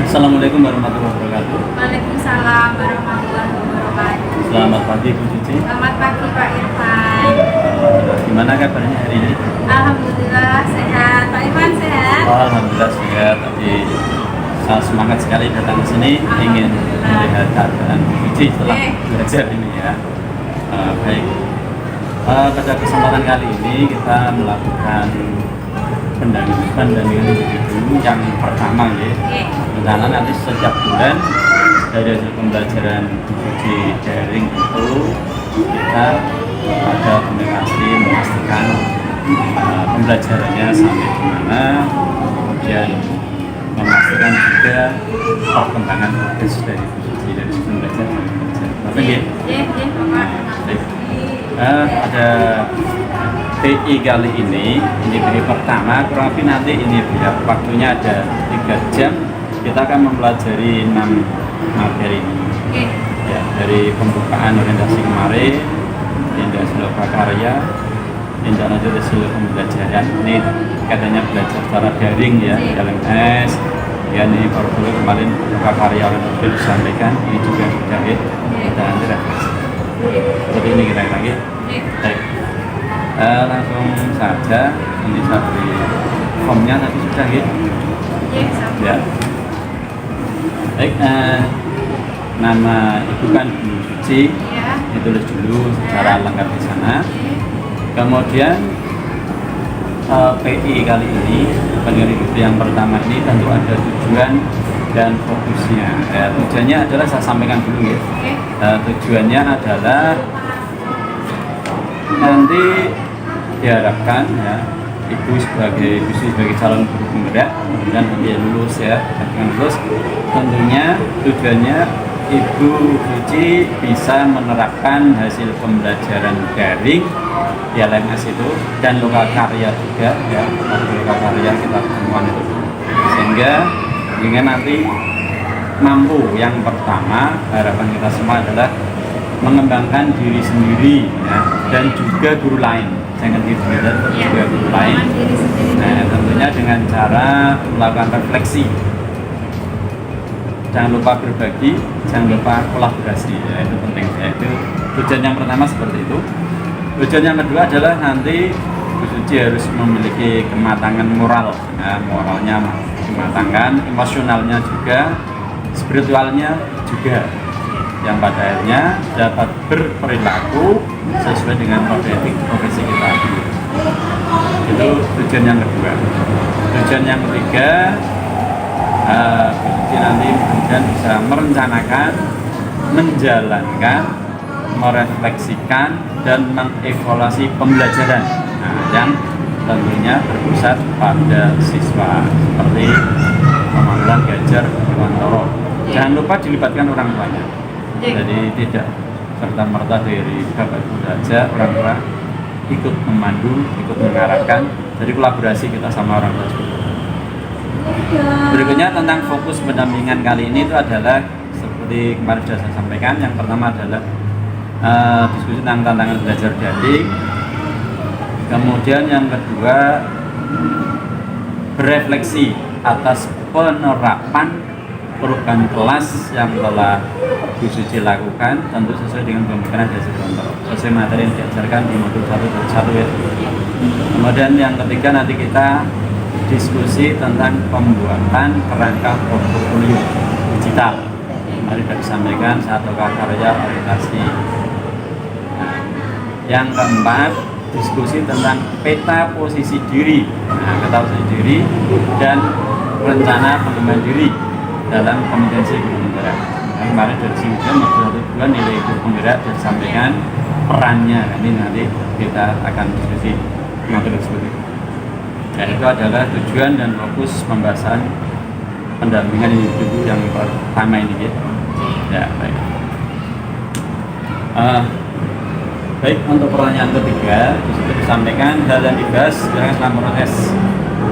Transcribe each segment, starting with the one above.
Assalamualaikum warahmatullahi wabarakatuh. Waalaikumsalam warahmatullahi wabarakatuh. Selamat pagi Bu Cici. Selamat pagi Pak Irfan. Gimana kabarnya hari ini? Alhamdulillah sehat. Pak Irfan sehat? Alhamdulillah sehat. Tadi saya semangat sekali datang ke sini ingin melihat keadaan Bu Cici setelah belajar ini ya. Baik. Pada kesempatan kali ini kita melakukan pendampingan individu yang pertama ya. Karena nanti setiap bulan dari hasil pembelajaran di daring itu kita ada komunikasi memastikan pembelajarannya sampai di mana, kemudian memastikan juga perkembangan progres dari sebelum belajar sampai belajar. Bapak ya? Ada PI kali ini individu pertama kurang lebih nanti ini ya, waktunya ada 3 jam. Kita akan mempelajari 6 materi ini ya, dari pembukaan orientasi kemarin, tindak siloka karya, tindak lanjut hasil pembelajaran. Ini katanya belajar secara daring ya, LMS ya, ini baru kemarin siloka karya oleh sudah disampaikan, ini juga sudah ya, kita nanti refleksi seperti ini kita lagi. Baik, langsung saja ini saya beri formnya tadi sudah ya. Baik, nama ibu kan Bu Cici, ditulis dulu secara lengkap di sana. Kemudian PI kali ini, pendengar hidup yang pertama ini tentu ada tujuan dan fokusnya. Tujuannya adalah saya sampaikan dulu ya. Tujuannya adalah nanti diharapkan ya, ibu sebagai calon guru penggerak, kemudian nanti lulus ya, dengan lulus tentunya tujuannya Ibu Cici bisa menerapkan hasil pembelajaran daring di LMS itu dan lokal karya juga ya, lokal karya kita temukan itu, sehingga nanti mampu. Yang pertama harapan kita semua adalah mengembangkan diri sendiri ya, dan juga guru lain, jangan diri sendiri dan juga guru lain. Nah, tentunya dengan cara melakukan refleksi, jangan lupa berbagi, jangan lupa kolaborasi ya, itu penting ya. Itu tujuan yang pertama seperti itu. Tujuan yang kedua adalah nanti Bu Cici harus memiliki kematangan moral ya, moralnya dimatangkan, emosionalnya juga, spiritualnya juga, yang pada akhirnya dapat berperilaku sesuai dengan kode etik profesi kita. Itu tujuan yang kedua. Tujuan yang ketiga, nanti kemudian bisa merencanakan, menjalankan, merefleksikan, dan mengevaluasi pembelajaran yang tentunya berpusat pada siswa, seperti pemanggilan Gajar Dewantoro. Jangan lupa dilibatkan orang tuanya. Jadi tidak serta-merta dari bapak ibu saja, orang tua ikut memandu, ikut mengarahkan. Jadi kolaborasi kita sama orang tua. Berikutnya tentang fokus pendampingan kali ini itu adalah seperti kemarin sudah saya sampaikan. Yang pertama adalah diskusi tentang tantangan belajar daring. Kemudian yang kedua berefleksi atas penerapan perubahan kelas yang telah Bu Cici lakukan, tentu sesuai dengan pemikiran dari Dewantoro, sesuai materi yang diajarkan di modul 1 ya. Kemudian yang ketiga nanti kita diskusi tentang pembuatan kerangka portofolio digital. Mari kita disampaikan satu karya orientasi. Yang keempat, diskusi tentang peta posisi diri, peta posisi diri dan rencana pengembangan diri dalam kompetensi guru penggerak. Kemarin dari sini modul 1 nilai guru penggerak dan disampaikan perannya. Ini nanti kita akan diskusi modul seperti itu. Dan itu adalah tujuan dan fokus pembahasan pendampingan individu yang pertama ini ya. Baik. Baik, untuk pertanyaan ketiga disitu disampaikan hal yang dibahas selama proses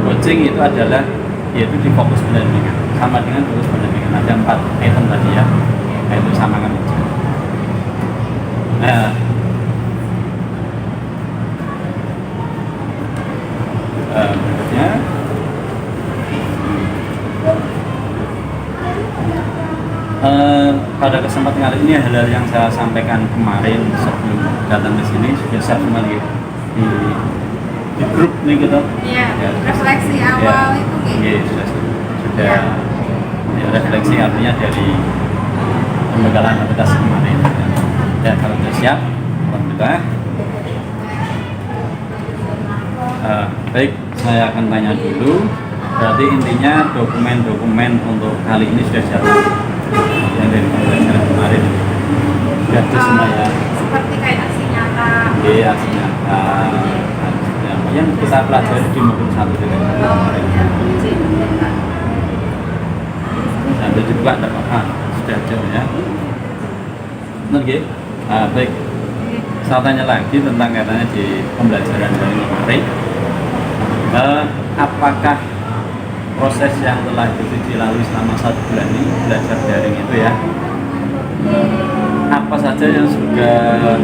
coaching itu adalah yaitu di fokus pendampingan. sama dengan tugas pendampingan. Ada 4 item tadi ya, itu samakan aja. Nah, berikutnya pada kesempatan kali ini hal-hal yang saya sampaikan kemarin sebelum datang ke sini sudah saya semua di grup nih gitu. Iya, Ya, refleksi awal itu iya, sudah ya, refleksi artinya dari pembekalan aktivitas kemarin. Ya, kalau sudah siap, alhamdulillah. Baik, saya akan tanya dulu. Berarti intinya dokumen-dokumen untuk kali ini sudah siap yang dari pembelajaran kemarin sudah ada semua ya. seperti kayak aksi nyata. Iya, aksi nyata. Yang kita pelajari di modul 1 dengan Oh iya, sambil juga tidak apa-apa, sudah jauh ya. Benar gitu? Baik, saya tanya lagi tentang katanya di pembelajaran dari kemarin. Apakah proses yang telah dilalui selama 1 bulan ini belajar daring itu ya, apa saja yang sudah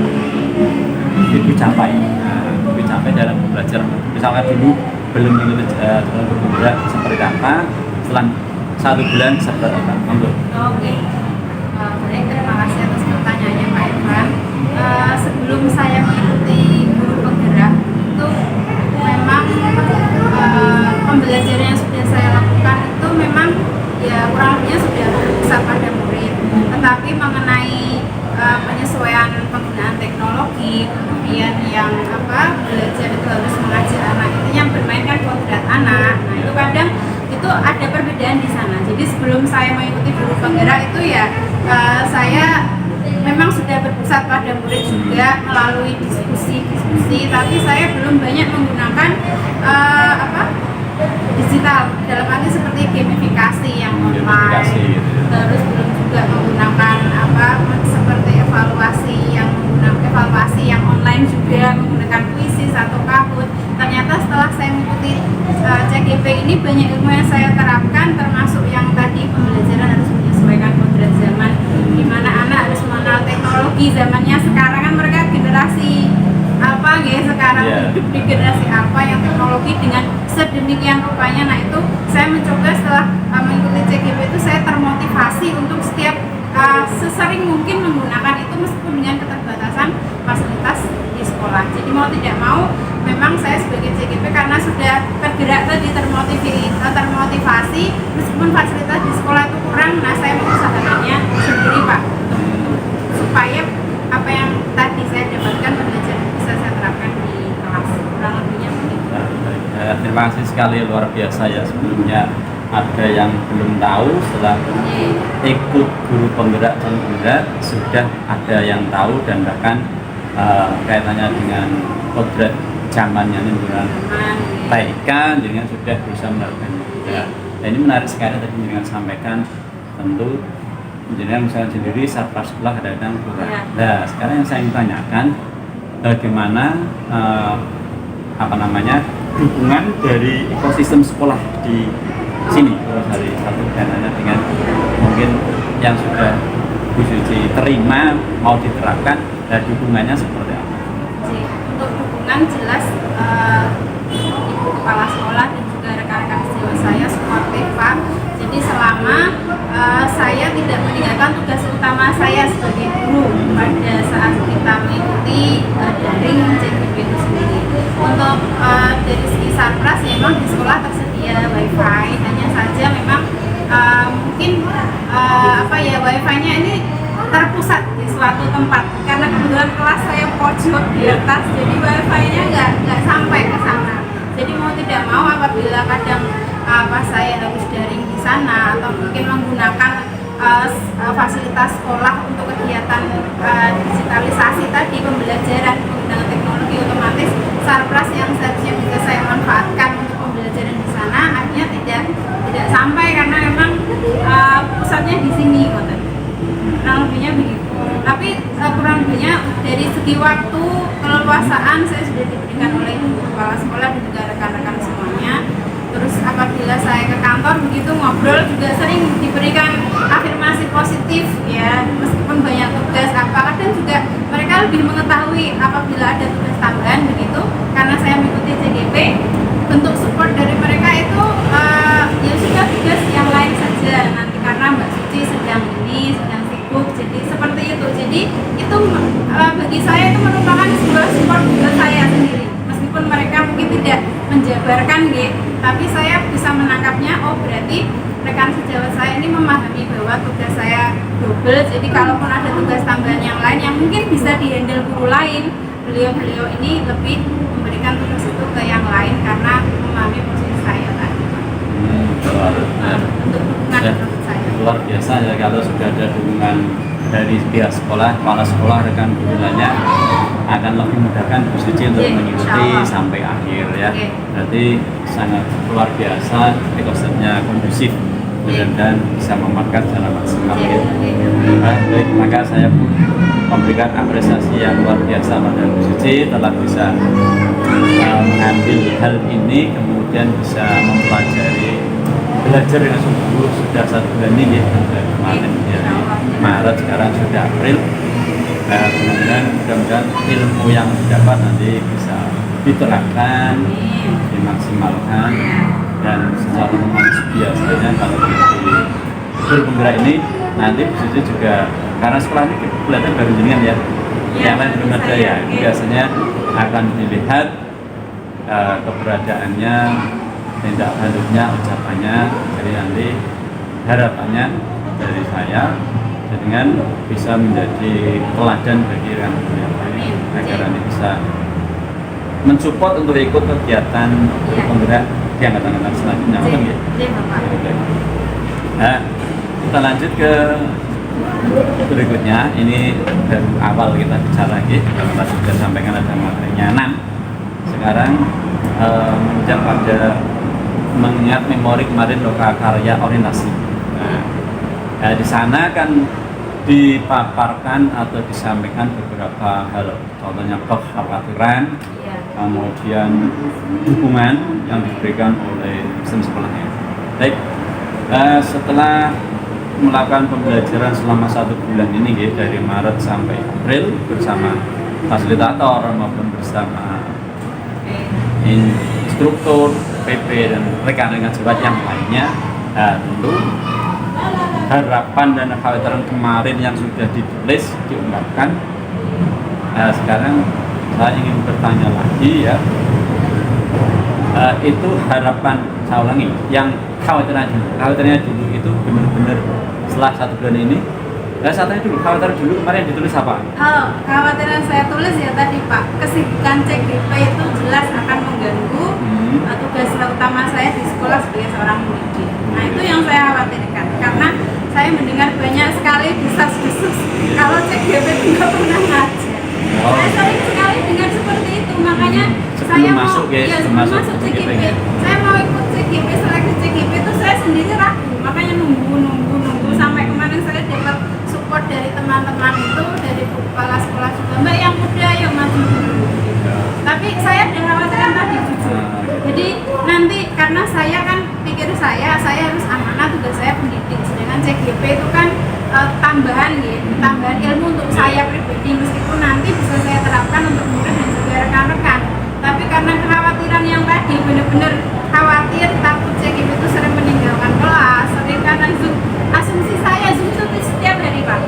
ibu capai? Ibu capai dalam belajar. Misalkan dulu belum mengikuti jalan bergerak seperti apa, setelah 1 bulan seperti apa? Untuk Oke. Baik, terima kasih atas pertanyaannya Pak Irfan. Sebelum saya mengikuti guru penggerak itu memang pembelajaran yang sudah saya lakukan itu memang ya kurang lebihnya sudah berpusat pada murid. Tetapi mengenai penyesuaian penggunaan teknologi, kemudian yang belajar itu harus mengajak anak itu yang bermain kan kodrat anak. Nah itu kadang itu ada perbedaan di sana. Jadi sebelum saya mengikuti guru penggerak itu ya saya memang sudah berpusat pada murid juga melalui diskusi, tapi saya belum banyak menggunakan digital dalam arti seperti gamifikasi yang online. Terus belum juga menggunakan seperti evaluasi yang online juga menggunakan kuisis atau Kahoot. Ternyata setelah saya mengikuti CGP ini banyak ilmu yang saya terapkan, termasuk yang tadi pembelajaran harus menyesuaikan kodrat zaman, di mana anak harus mengenal teknologi. Zamannya sekarang kan mereka generasi apa ya, sekarang hidup di generasi apa yang teknologi dengan sedemikian rupanya. Nah itu saya mencoba setelah mengikuti CGP itu saya termotivasi untuk setiap sesering mungkin menggunakan itu meskipun dengan keterbatasan fasilitas di sekolah. Jadi mau tidak mau memang saya sebagai CGP karena sudah tergerak tadi termotivasi meskipun fasilitas di sekolah itu kurang. Nah saya mengusahakannya sendiri Pak, supaya apa yang tadi saya dapatkan pembelajaran bisa saya terapkan di kelas. Kurang lebihnya begitu. Terima kasih sekali, luar biasa ya. Sebelumnya ada yang belum tahu, setelah ikut guru penggerak dan penggerak sudah ada yang tahu, dan bahkan kaitannya dengan kodrat zamannya dengan TK dengan sudah bisa menerapkan ya. Nah, ini menarik sekali tadi dengan sampaikan, tentu engineer misalnya sendiri sarpas sekolah kadang-kadang kurang. Nah sekarang yang saya ingin tanyakan, bagaimana dukungan dari ekosistem sekolah di sini, terus dari satu dananya dengan mungkin yang sudah Bu Suci terima mau diterapkan, dan dukungannya seperti apa? Untuk dukungan jelas Ibu Kepala Sekolah dan juga rekan-rekan sejawat saya supportif Pak. Jadi selama saya tidak meninggalkan tugas utama saya sebagai guru pada saat kita mengikuti daring CGP itu sendiri. Untuk dari segi sarpras ya memang di sekolah tersedia wifi, hanya saja memang mungkin wifi-nya ini terpusat di suatu tempat karena kebetulan kelas saya pojok di atas, jadi wifi-nya nggak sampai ke sana. Jadi mau tidak mau apabila kadang saya harus daring di sana atau mungkin menggunakan fasilitas sekolah untuk kegiatan digitalisasi tadi, pembelajaran menggunakan teknologi, otomatis sarpras yang seharusnya bisa saya manfaatkan untuk pembelajaran di sana akhirnya tidak sampai karena memang pusatnya di sini, kurang lebihnya begitu. Tapi kurang lebihnya dari segi waktu keleluasaan saya sudah diberikan oleh Ibu Kepala Sekolah dan juga rekan-rekan semuanya. Terus apabila saya ke kantor begitu ngobrol juga sering diberikan afirmasi positif ya, meskipun banyak tugas apa, kadang juga mereka lebih mengetahui apabila ada tugas tambahan begitu, karena saya mengikuti CGP. Bentuk support dari mereka itu ya sudah tugas yang lain saja nanti, karena Mbak Suci sedang sibuk, jadi seperti itu. Jadi itu bagi saya itu merupakan sebuah support buat saya sendiri, meskipun mereka mungkin tidak menjabarkan gitu, tapi saya bisa menangkapnya. Oh, berarti rekan sejawat saya ini memahami bahwa tugas saya double, jadi kalaupun ada tugas tambahan yang lain yang mungkin bisa dihandle guru lain, beliau ini lebih memberikan tugas itu ke yang lain karena memahami posisi saya tadi. Untuk dukungan menurut saya luar biasa ya kalau sudah ada dukungan dari pihak sekolah, kepala sekolah, rekan guru lainnya akan lebih memudahkan Bu Suci untuk mengikuti sampai akhir ya. Berarti sangat luar biasa, ekosistemnya kondusif dan bisa memanfaatkan secara maksimal ya. Baik, maka saya pun memberikan apresiasi yang luar biasa pada Bu Suci telah bisa mengambil hal ini, kemudian bisa mempelajari, belajar dengan sungguh sudah 1 bulan ini ya, kemarin ya, Maret, sekarang sudah April. Mudah-mudahan ilmu yang didapat nanti bisa diterapkan, dimaksimalkan, dan secara normal biasanya kalau di guru penggerak ini nanti Bu Suci juga, karena sekolah ini kelihatan baru jenengan ya, yang lain belum ada ya, biasanya akan dilihat keberadaannya, tindak lanjutnya, ucapannya. Jadi nanti harapannya dari saya dengan bisa menjadi teladan bagi rekan-rekan yang lain agar nanti bisa mensupport untuk ikut kegiatan penggerak di angkatan-angkatan selanjutnya. Nah, kita lanjut ke berikutnya. Ini dari awal kita bicara lagi, kalau tadi sudah sampaikan ada materinya 6. Sekarang menginjak pada mengingat memori kemarin lokal karya orientasi. Nah, di sana kan dipaparkan atau disampaikan beberapa hal, contohnya kekhawatiran, kemudian dukungan yang diberikan oleh sistem sekolahnya. Baik, setelah melakukan pembelajaran selama 1 bulan ini ya, dari Maret sampai April bersama fasilitator maupun bersama instruktur, PP dan rekan-rekan sejawat yang lainnya, tentu harapan dan kekhawatiran kemarin yang sudah ditulis, diungkapkan. Sekarang saya ingin bertanya lagi ya, itu harapan, saya ulangi, yang khawatirannya dulu itu benar-benar setelah 1 bulan ini. Saya tanya dulu, khawatiran dulu kemarin ditulis apa? Kekhawatiran saya tulis ya tadi Pak, kesibukan CGP itu jelas akan mengganggu tugas utama saya di sekolah sebagai seorang pendidik. Nah, itu yang saya khawatirkan, karena saya mendengar banyak sekali desas-desus kalau CGP itu nggak pernah ngajar. Saya sering sekali dengar seperti itu, makanya saya mau sebelum masuk CGP, saya mau ikut CGP, seleksi CGP itu saya sendiri ragu, makanya nunggu sampai kemarin saya dapat support dari teman-teman itu, dari kepala sekolah juga, Mbak yang muda yang maju dulu. Tapi saya ada khawatiran tadi jujur. Jadi nanti karena saya kan pikir saya harus amanah, tugas saya pendidik, sedangkan CGP itu kan tambahan ilmu untuk saya pribadi, meskipun nanti bisa saya terapkan untuk murid dan juga rekan-rekan. Tapi karena kekhawatiran yang tadi, benar-benar khawatir, takut CGP itu sering meninggalkan kelas, sering karena asumsi saya Zoom itu setiap hari Pak.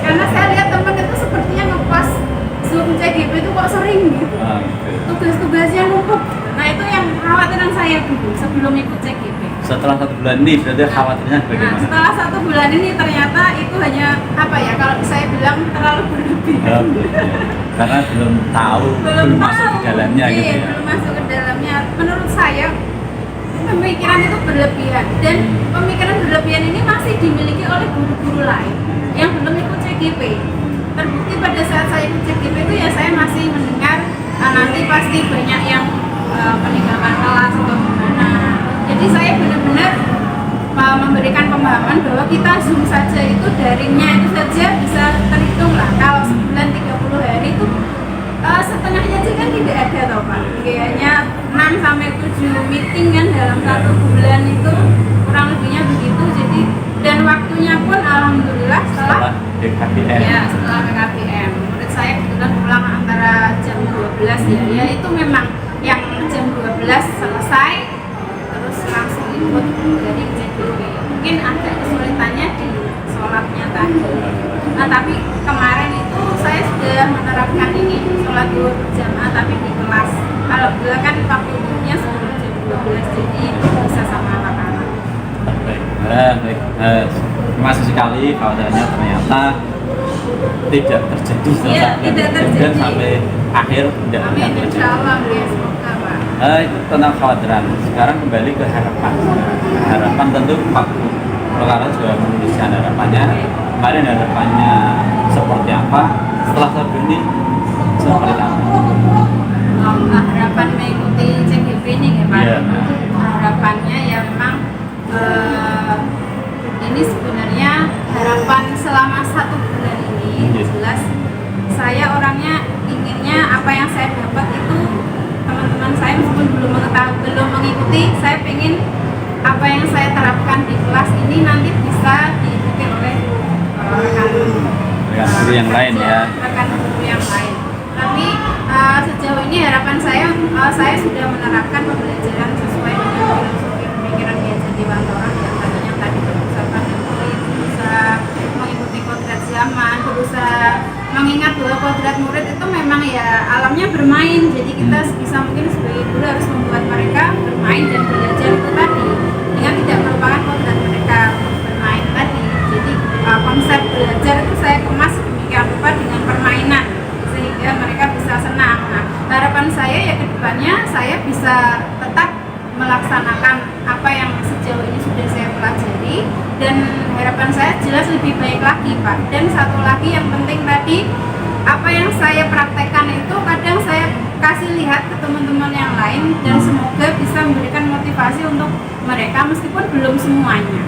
Karena saya lihat teman itu sepertinya ngepost Zoom CGP itu kok sering gitu. Tugas-tugasnya numpuk. Nah, itu yang khawatiran saya dulu sebelum ikut CGP. Setelah 1 bulan ini berarti khawatirnya bagaimana? Nah, setelah 1 bulan ini ternyata itu hanya kalau saya bilang terlalu berlebihan. Karena belum tahu, belum masuk ke dalamnya gitu ya. Belum masuk ke dalamnya. Menurut saya pemikiran itu berlebihan, dan pemikiran berlebihan ini masih dimiliki oleh guru-guru lain yang belum ikut CGP. Terbukti pada saat saya ikut CGP itu ya saya masih mendengar nanti pasti banyak yang peninggalkan kelas atau gimana. Jadi saya benar-benar memberikan pemahaman bahwa kita Zoom saja itu, daringnya itu saja bisa terhitung lah. Kalau sebulan 30 hari itu setengahnya aja kan tidak ada tau Pak, hanya 6 sampai 7 meeting kan dalam 1 bulan itu, kurang lebihnya begitu. Jadi dan waktunya pun alhamdulillah setelah PKBM. ya setelah PKBM. Murid saya kebetulan pulang antara jam 12 ya itu memang yang jam 12 selesai terus langsung ikut dari CDW. Mungkin agak kesulitannya di sholatnya tadi. Nah tapi kemarin itu saya sudah menerapkan ini sholat duhur berjamaah tapi di kelas. Alhamdulillah kan waktu itu sebelum jam 12 jadi bisa sama anak-anak. Baik, baik. Terima kasih sekali keadaannya ternyata tidak terjadi Tidak terjadi sampai akhir tidak Amin, terjadi. insya Allah ya semoga Pak. Itu tentang kekhawatiran. Sekarang kembali ke harapan. Harapan tentu waktu Kalau juga menuliskan harapannya. Kemarin harapannya seperti apa? Setelah satu ini seperti apa? Harapan mengikuti CGP ini ya Pak. Iya. Harapannya ya memang ini sebenarnya harapan selama 1 bulan ini jelas saya orangnya inginnya apa yang saya dapat itu teman-teman saya meskipun belum mengikuti, saya pengen apa yang saya terapkan di kelas ini nanti bisa diikuti oleh rekan guru yang lain ya. Rekan guru yang lain. Tapi sejauh ini harapan saya sudah menerapkan pembelajaran sesuai dengan filosofi pemikiran Kiai Dewantara yang tadinya tadi berusaha berusaha mengikuti kodrat zaman, berusaha mengingat bahwa kodrat murid itu memang ya alamnya bermain. Jadi kita bisa mungkin sebagai guru harus membuat mereka bermain dan belajar itu tadi dengan tidak merupakan kodrat mereka bermain tadi. Jadi konsep belajar itu saya kemas demikian rupa dengan permainan sehingga mereka bisa senang. Nah, harapan saya ya kedepannya saya bisa tetap melaksanakan apa yang sejauh ini sudah saya pelajari dan harapan saya jelas lebih baik lagi Pak. Dan satu lagi yang penting tadi, apa yang saya praktekkan itu kadang saya kasih lihat ke teman-teman yang lain dan semoga bisa memberikan motivasi untuk mereka meskipun belum semuanya,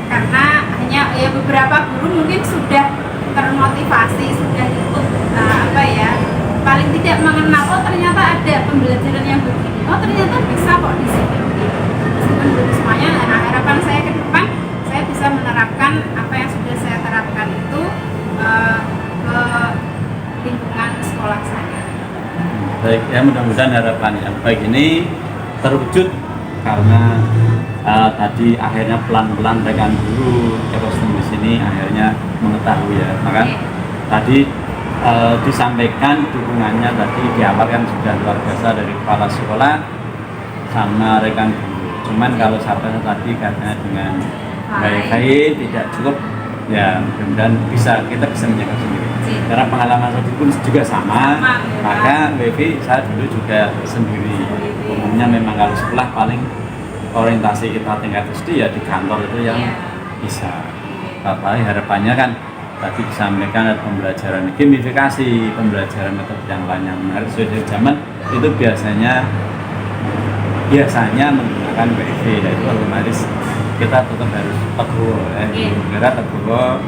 karena hanya ya beberapa guru mungkin sudah termotivasi, sudah ikut paling tidak mengenal oh ternyata ada pembelajaran yang begini, oh ternyata bisa kok di sini meskipun belum semuanya. Nah harapan saya ke depan saya bisa menerapkan apa yang sudah saya terapkan itu ke lingkungan sekolah saya. Baik ya, mudah-mudahan harapan yang baik ini terwujud karena tadi akhirnya pelan-pelan rekan guru ekosistem di sini akhirnya mengetahui ya. Maka tadi disampaikan dukungannya tadi di awal kan sudah luar biasa dari kepala sekolah sama rekan guru. Cuman kalau sampai tadi katanya dengan baik-baik tidak cukup ya, mudah-mudahan kita bisa menjaga sendiri. Karena pengalaman tadi pun juga sama maka WP saya dulu juga sendiri. Umumnya memang kalau sekolah paling orientasi kita tingkat SD ya di kantor itu yang bisa. Tapi harapannya kan tadi disampaikan ada pembelajaran gamifikasi, pembelajaran metode yang lain yang menarik sesuai dengan zaman itu biasanya menggunakan WIV. Dan itu otomatis kita tetap harus teguh negara teguh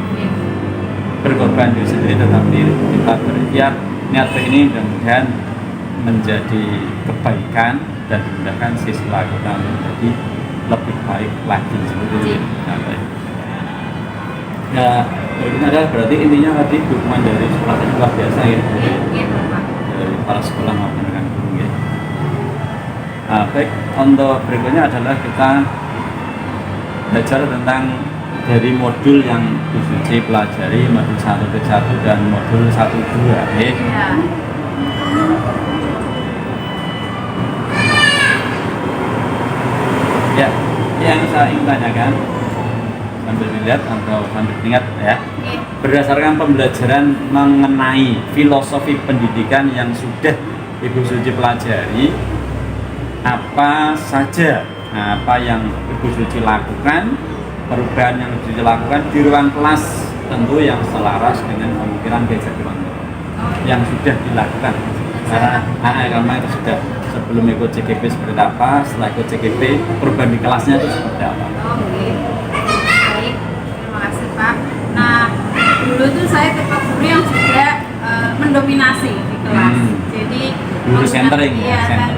berkorban diri sendiri, tetapi kita berikhtiar niat ini mudah-mudahan menjadi kebaikan dan memudahkan siswa kita menjadi lebih baik lagi seperti itu. Ya, ini adalah berarti intinya tadi dukungan dari sekolah itu luar biasa ya, dari para sekolah maupun dengan guru ya. Baik, untuk berikutnya adalah kita belajar tentang dari modul yang Bu Suci pelajari, modul 1.1 dan modul 1.2 ya. Ya, yang saya ingin tanyakan sambil dilihat atau sambil ingat ya, berdasarkan pembelajaran mengenai filosofi pendidikan yang sudah Ibu Suci pelajari, apa saja apa yang Ibu Suci lakukan, perubahan yang Ibu Suci lakukan di ruang kelas tentu yang selaras dengan pemikiran Kiai Dewantara yang sudah dilakukan. Karena itu sudah sebelum ikut CGP seperti apa, setelah ikut CGP perubahan di kelasnya itu seperti apa? Baik, terima kasih Pak. Nah, dulu tuh saya tipe guru yang juga mendominasi di kelas. Jadi guru centering, iya,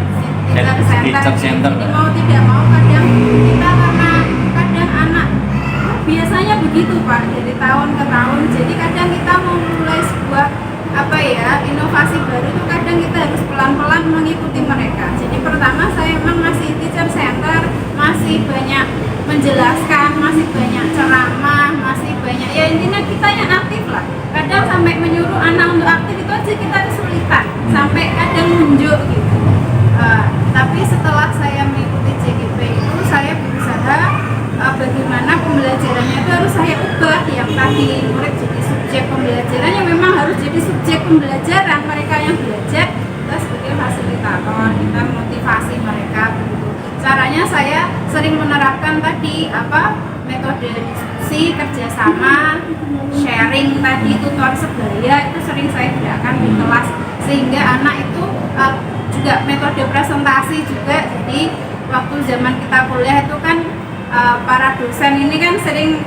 Research center. Jadi mau tidak mau kadang kita karena kadang anak biasanya begitu Pak, dari tahun ke tahun. Jadi kadang kita mau mulai sebuah inovasi baru itu kadang kita harus pelan-pelan mengikuti mereka. Jadi pertama saya memang masih teacher center, masih banyak menjelaskan, masih banyak ceramah, masih banyak ya intinya kita yang aktif lah. Kadang sampai menyuruh anak untuk aktif itu aja kita kesulitan, sampai kadang nunjuk gitu. Tapi setelah saya mengikuti JGP itu saya berusaha bagaimana pembelajarannya itu harus saya ubah. Yang tadi murid jadi subjek pembelajarannya memang harus jadi subjek pembelajaran. Mereka yang belajar kita sebagai fasilitator, kita motivasi mereka begitu. Caranya saya sering menerapkan tadi metode diskusi, kerjasama, sharing tadi, tutor sebaya itu sering saya gunakan di kelas sehingga anak itu juga metode presentasi juga. Jadi waktu zaman kita kuliah itu kan para dosen ini kan sering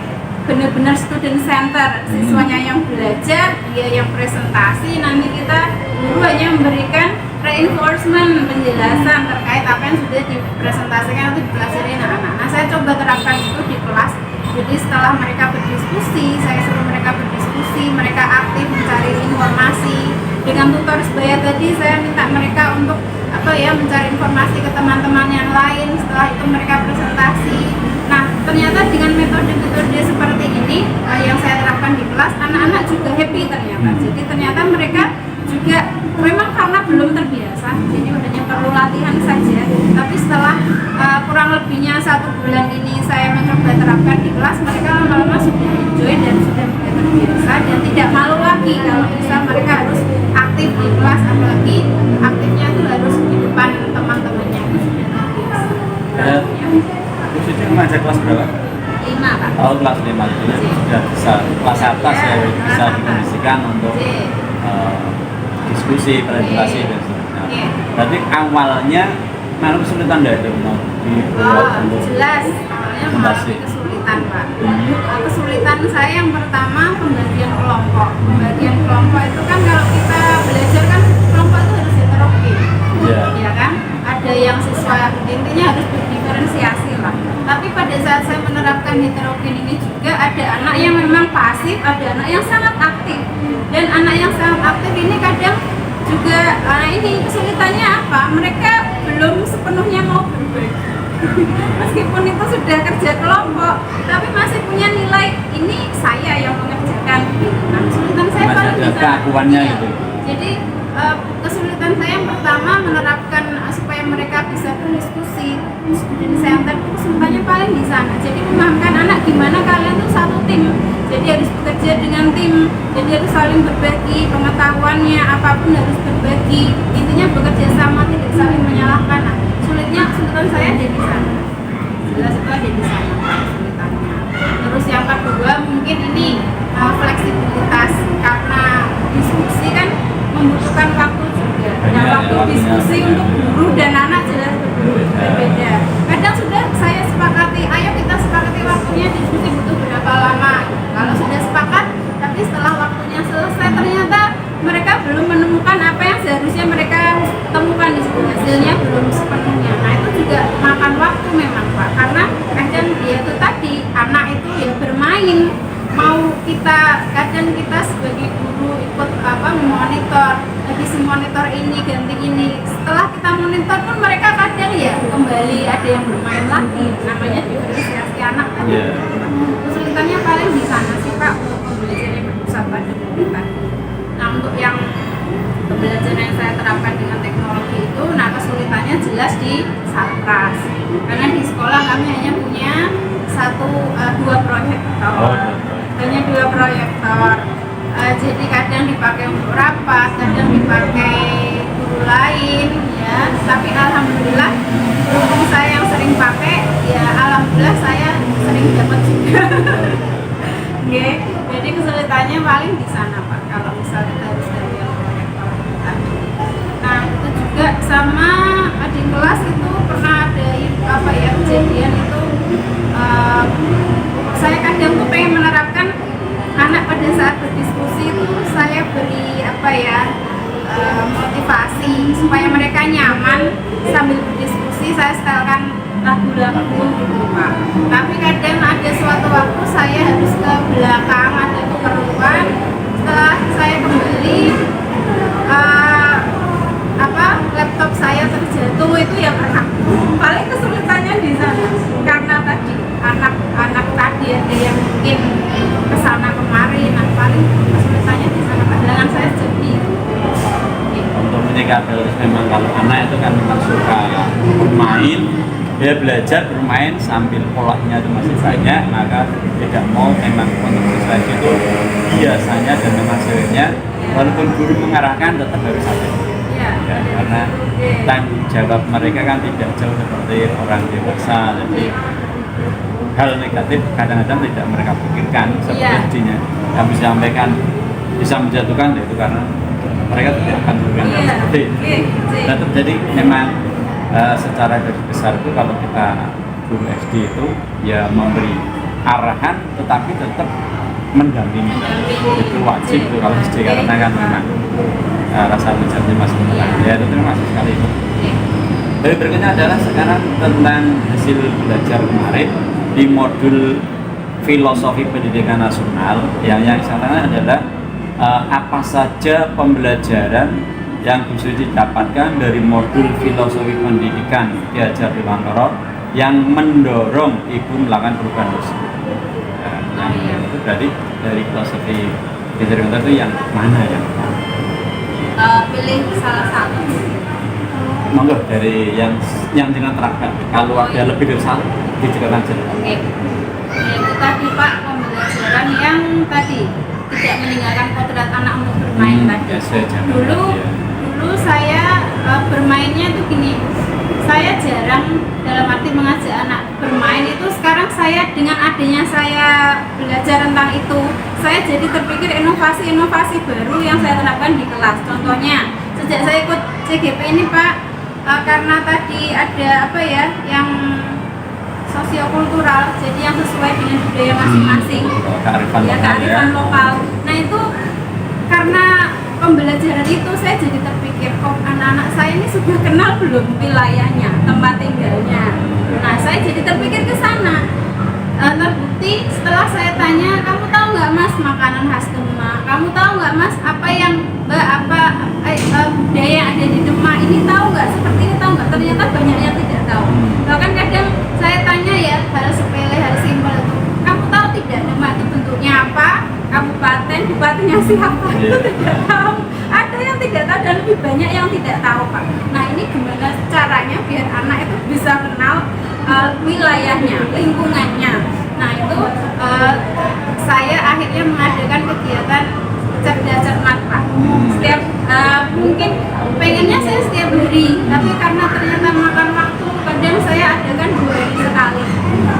benar-benar student center, siswanya yang belajar, dia yang presentasi, nanti kita guru hanya memberikan reinforcement, penjelasan terkait apa yang sudah dipresentasikan atau dipelajari anak-anak. Nah, saya coba terapkan itu di kelas. Jadi setelah mereka berdiskusi, saya suruh mereka berdiskusi, mereka aktif mencari informasi. Dengan tutor sebaya tadi saya minta mereka untuk mencari informasi ke teman-teman yang lain. Setelah itu mereka presentasi. Nah, ternyata dengan metode-metode seperti ini yang saya terapkan di kelas, anak-anak juga happy ternyata. Jadi ternyata mereka juga memang karena belum terbiasa, jadi hanya perlu latihan saja. Tapi setelah kurang lebihnya 1 bulan ini saya mencoba terapkan di kelas, mereka lama-lama sudah enjoy dan sudah mulai terbiasa dan tidak malu lagi kalau bisa mereka harus aktif di kelas, apalagi aktifnya itu harus di depan teman-temannya, itu sudah terbiasa. Terus itu mengajar kelas berapa? 5 Pak. Oh, kelas 5 itu sudah bisa kelas atas ya, bisa dikondisikan untuk diskusi, presentasi dan sebagainya. Berarti awalnya malah kesulitan dari mau dibuat untuk jelas awalnya mengalami kesulitan Pak. Kesulitan saya yang pertama pembagian kelompok. Pembagian kelompok itu kan kalau kita belajar kan kelompok itu harus heterogen, ya kan? Ada yang siswa intinya harus berdiferensiasi lah. Tapi pada saat saya menerapkan heterogen ini juga ada anak yang memang pasif, ada anak yang sangat aktif. Dan anak yang sangat aktif ini kadang juga ini kesulitannya apa? Mereka belum sepenuhnya mau berbagi. Meskipun itu sudah kerja kelompok, tapi masih punya nilai ini saya yang mengerjakan. Nah, kesulitan saya paling di sana. Gitu. Jadi kesulitan saya yang pertama menerapkan supaya mereka bisa berdiskusi, student center, kesulitannya paling di sana. Jadi memahamkan anak gimana kalian tuh satu tim, jadi harus bekerja dengan tim, jadi harus saling berbagi pengetahuannya, apapun harus berbagi, intinya bekerja sama, tidak saling menyalahkan. Nah, kesulitan saya ada di sana. Jelas itu ada di sana kesulitannya. Terus yang kedua mungkin ini fleksibilitas, karena diskusi kan membutuhkan waktu juga. Nah, waktu diskusi untuk guru dan anak jelas berbeda. Kadang sudah saya sepakati, ayo kita sepakati waktunya diskusi butuh berapa lama. Kalau sudah sepakat, tapi setelah waktunya selesai ternyata mereka belum menemukan apa yang seharusnya mereka temukan di situ, hasilnya belum sepenuhnya. Nah, itu juga makan waktu memang Pak, karena kadang dia itu tadi anak itu ya bermain. Mau kadang kita sebagai guru ikut memonitor, habis monitor ini ganti ini. Setelah kita monitor pun mereka kadang ya kembali ada yang bermain lagi. Namanya diferensiasi anak kan. Kesulitannya paling di sana sih Pak, untuk pembelajaran yang berpusat pada murid tadi. Nah, untuk yang pembelajaran yang saya terapkan dengan teknologi itu, nah kesulitannya jelas di Satras. Karena di sekolah kami hanya punya 2 proyektor. Hanya 2 proyektor. Jadi kadang dipakai untuk rapat, kadang dipakai guru lain ya. Tapi alhamdulillah berhubung saya yang sering pakai, ya alhamdulillah saya sering dapat juga. Oke, jadi kesulitannya paling di sana Pak. Kalau misalnya kita harus dari yang proyektor tadi. Nah, itu juga sama di kelas itu pernah ada kejadian itu. Saya kadang tuh pengen menerapkan anak pada saat berdiskusi itu saya beri motivasi supaya mereka nyaman sambil berdiskusi. Saya setelkan lagu-lagu gitu Pak. Tapi kadang ada suatu waktu saya harus ke belakang, ada keperluan. Setelah saya kembali, laptop saya terjatuh, itu ya karena paling kesulitannya di sana karena tadi anak tadi ada yang mungkin kesana kemari. Nah paling kesulitannya di sana pandangan saya jadi Untuk menyikapi memang kalau anak itu kan memang suka bermain, dia belajar bermain sambil polanya itu masih banyak, maka tidak mau memang untuk sesuai itu biasanya dan memang sebenarnya walaupun guru mengarahkan tetap harus ada. Ya, karena tanggung jawab mereka kan tidak jauh seperti orang dewasa, jadi hal negatif kadang-kadang tidak mereka pikirkan sepertinya yang bisa sampaikan bisa menjatuhkan itu karena mereka tidak akan berpikir seperti itu. Tetap jadi memang secara garis besar itu kalau kita guru SD itu ya memberi arahan tetapi tetap mendampingi itu wajib itu kalau SD karena kan memang rasa menjadi masih ya itu terima kasih sekali itu. Jadi berikutnya adalah sekarang tentang hasil belajar kemarin di modul filosofi pendidikan nasional yang saya adalah apa saja pembelajaran yang bisa didapatkan dari modul filosofi pendidikan Ki Hajar Dewantara yang mendorong ibu melakukan perubahan dosa. Yang itu dari filosofi Ki Hajar Dewantara itu yang mana ya? Pilih salah satu. Monggo dari yang dengan terapkan. Kalau ada lebih dari satu diceritakan saja. Oke. Itu tadi Pak, pembelajaran yang tadi tidak meninggalkan kodrat anak untuk bermain tadi. Dulu saya bermainnya itu gini. Saya jarang dalam arti mengajak anak bermain itu. Sekarang saya dengan adanya saya belajar tentang itu, saya jadi terpikir inovasi-inovasi baru yang saya terapkan di kelas. Contohnya, sejak saya ikut CGP ini Pak, karena tadi ada yang sosiokultural, jadi yang sesuai dengan budaya masing-masing, kearifan lokal. Nah itu karena pembelajaran itu saya jadi terpikir, anak-anak saya ini sudah kenal belum wilayahnya, tempat tinggalnya. Nah saya jadi terpikir ke sana. Terbukti setelah saya tanya, kamu tahu nggak Mas makanan khas Demak? Kamu tahu nggak Mas budaya yang ada di Demak ini, tahu nggak? Seperti ini tahu nggak? Ternyata banyak yang tidak tahu. Bahkan kadang saya tanya ya hal sepele, hal simpel itu, kamu tahu tidak Demak itu bentuknya apa? Kabupaten, bupatinya siapa? Itu tidak tahu. Ada yang tidak tahu dan lebih banyak yang tidak tahu Pak. Nah ini gimana caranya biar anak itu bisa kenal wilayahnya, lingkungannya. Nah itu saya akhirnya mengadakan kegiatan cerdas cermat Pak. Setiap mungkin pengennya saya setiap hari, tapi karena ternyata makan waktu, kadang saya adakan 2 hari sekali.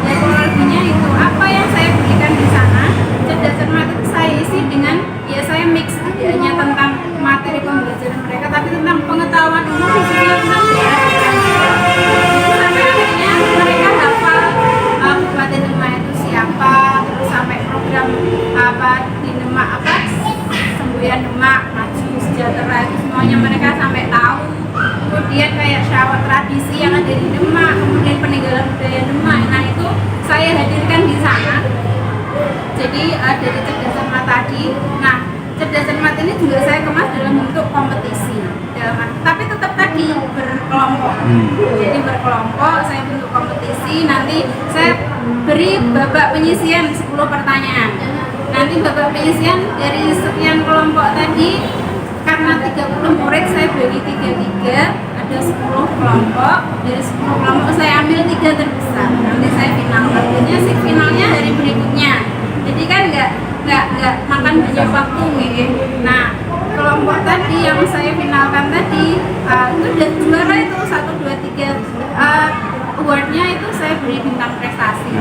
Ya kurangnya itu apa yang saya berikan di sana. Cerdas cermat itu saya isi dengan saya mix, tidak hanya tentang materi pembelajaran mereka, tapi tentang pengetahuan umum khususnya tentang sampai akhirnya mereka hafal Kabupaten Demak itu siapa, terus sampai program di Demak semboyan Demak, maju sejahtera, itu semuanya mereka sampai tahu. Kemudian kayak syawat tradisi yang ada di Demak, kemudian peninggalan budaya Demak. Nah itu saya hadirkan di sana. Jadi dari cerdas cermat tadi. Nah cerdas cermat ini juga saya kemas dalam bentuk kompetisi, tapi tetap tadi berkelompok. Jadi berkelompok saya bentuk kompetisi. Nanti saya beri babak penyisian 10 pertanyaan. Nanti babak penyisian dari sekian kelompok tadi, karena 30 murid saya bagi 3-3, ada 10 kelompok. Dari 10 kelompok saya ambil 3 terbesar. Nanti saya final. Artinya si finalnya hari berikutnya. Jadi kan nggak makan banyak waktu nih. Nah kelompok tadi yang saya finalkan tadi itu udah juara itu 1, 2, 3 awardnya itu saya beri bintang prestasi.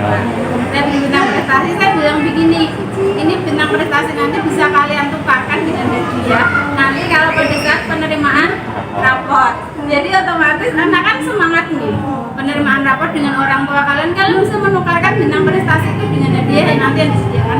Saya beri bintang prestasi, saya bilang begini, ini bintang prestasi nanti bisa kalian tukarkan dengan hadiah nanti kalau pada saat penerimaan raport. Jadi otomatis anak kan semangat nih, penerimaan raport dengan orang tua kalian bisa menukarkan bintang prestasi itu dengan hadiah yang nanti yang disediakan.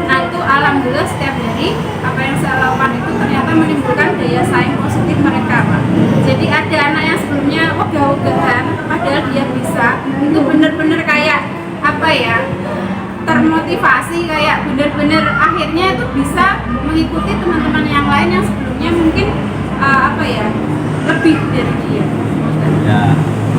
Nah itu alhamdulillah setiap hari apa yang saya lakukan itu ternyata menimbulkan daya saing positif mereka, Pak. Jadi ada anak yang sebelumnya ogah-ogahan, padahal dia bisa, itu bener-bener kayak apa ya, termotivasi, kayak bener-bener akhirnya itu bisa mengikuti teman-teman yang lain yang sebelumnya mungkin apa ya, lebih dari dia. Ya,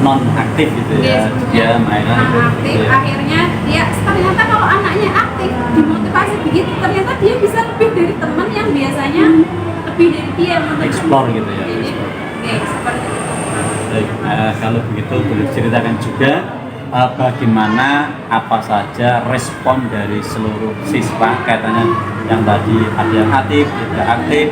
non aktif gitu ya, dia mainan aktif, akhirnya dia ternyata kalau anaknya aktif, dimotivasi begitu, ternyata dia bisa lebih dari teman yang biasanya lebih dari dia. Explore gitu ya. Jadi, seperti itu. Baik, kalau begitu boleh ceritakan juga bagaimana apa saja respon dari seluruh siswa kaitannya yang tadi ada yang aktif, tidak aktif,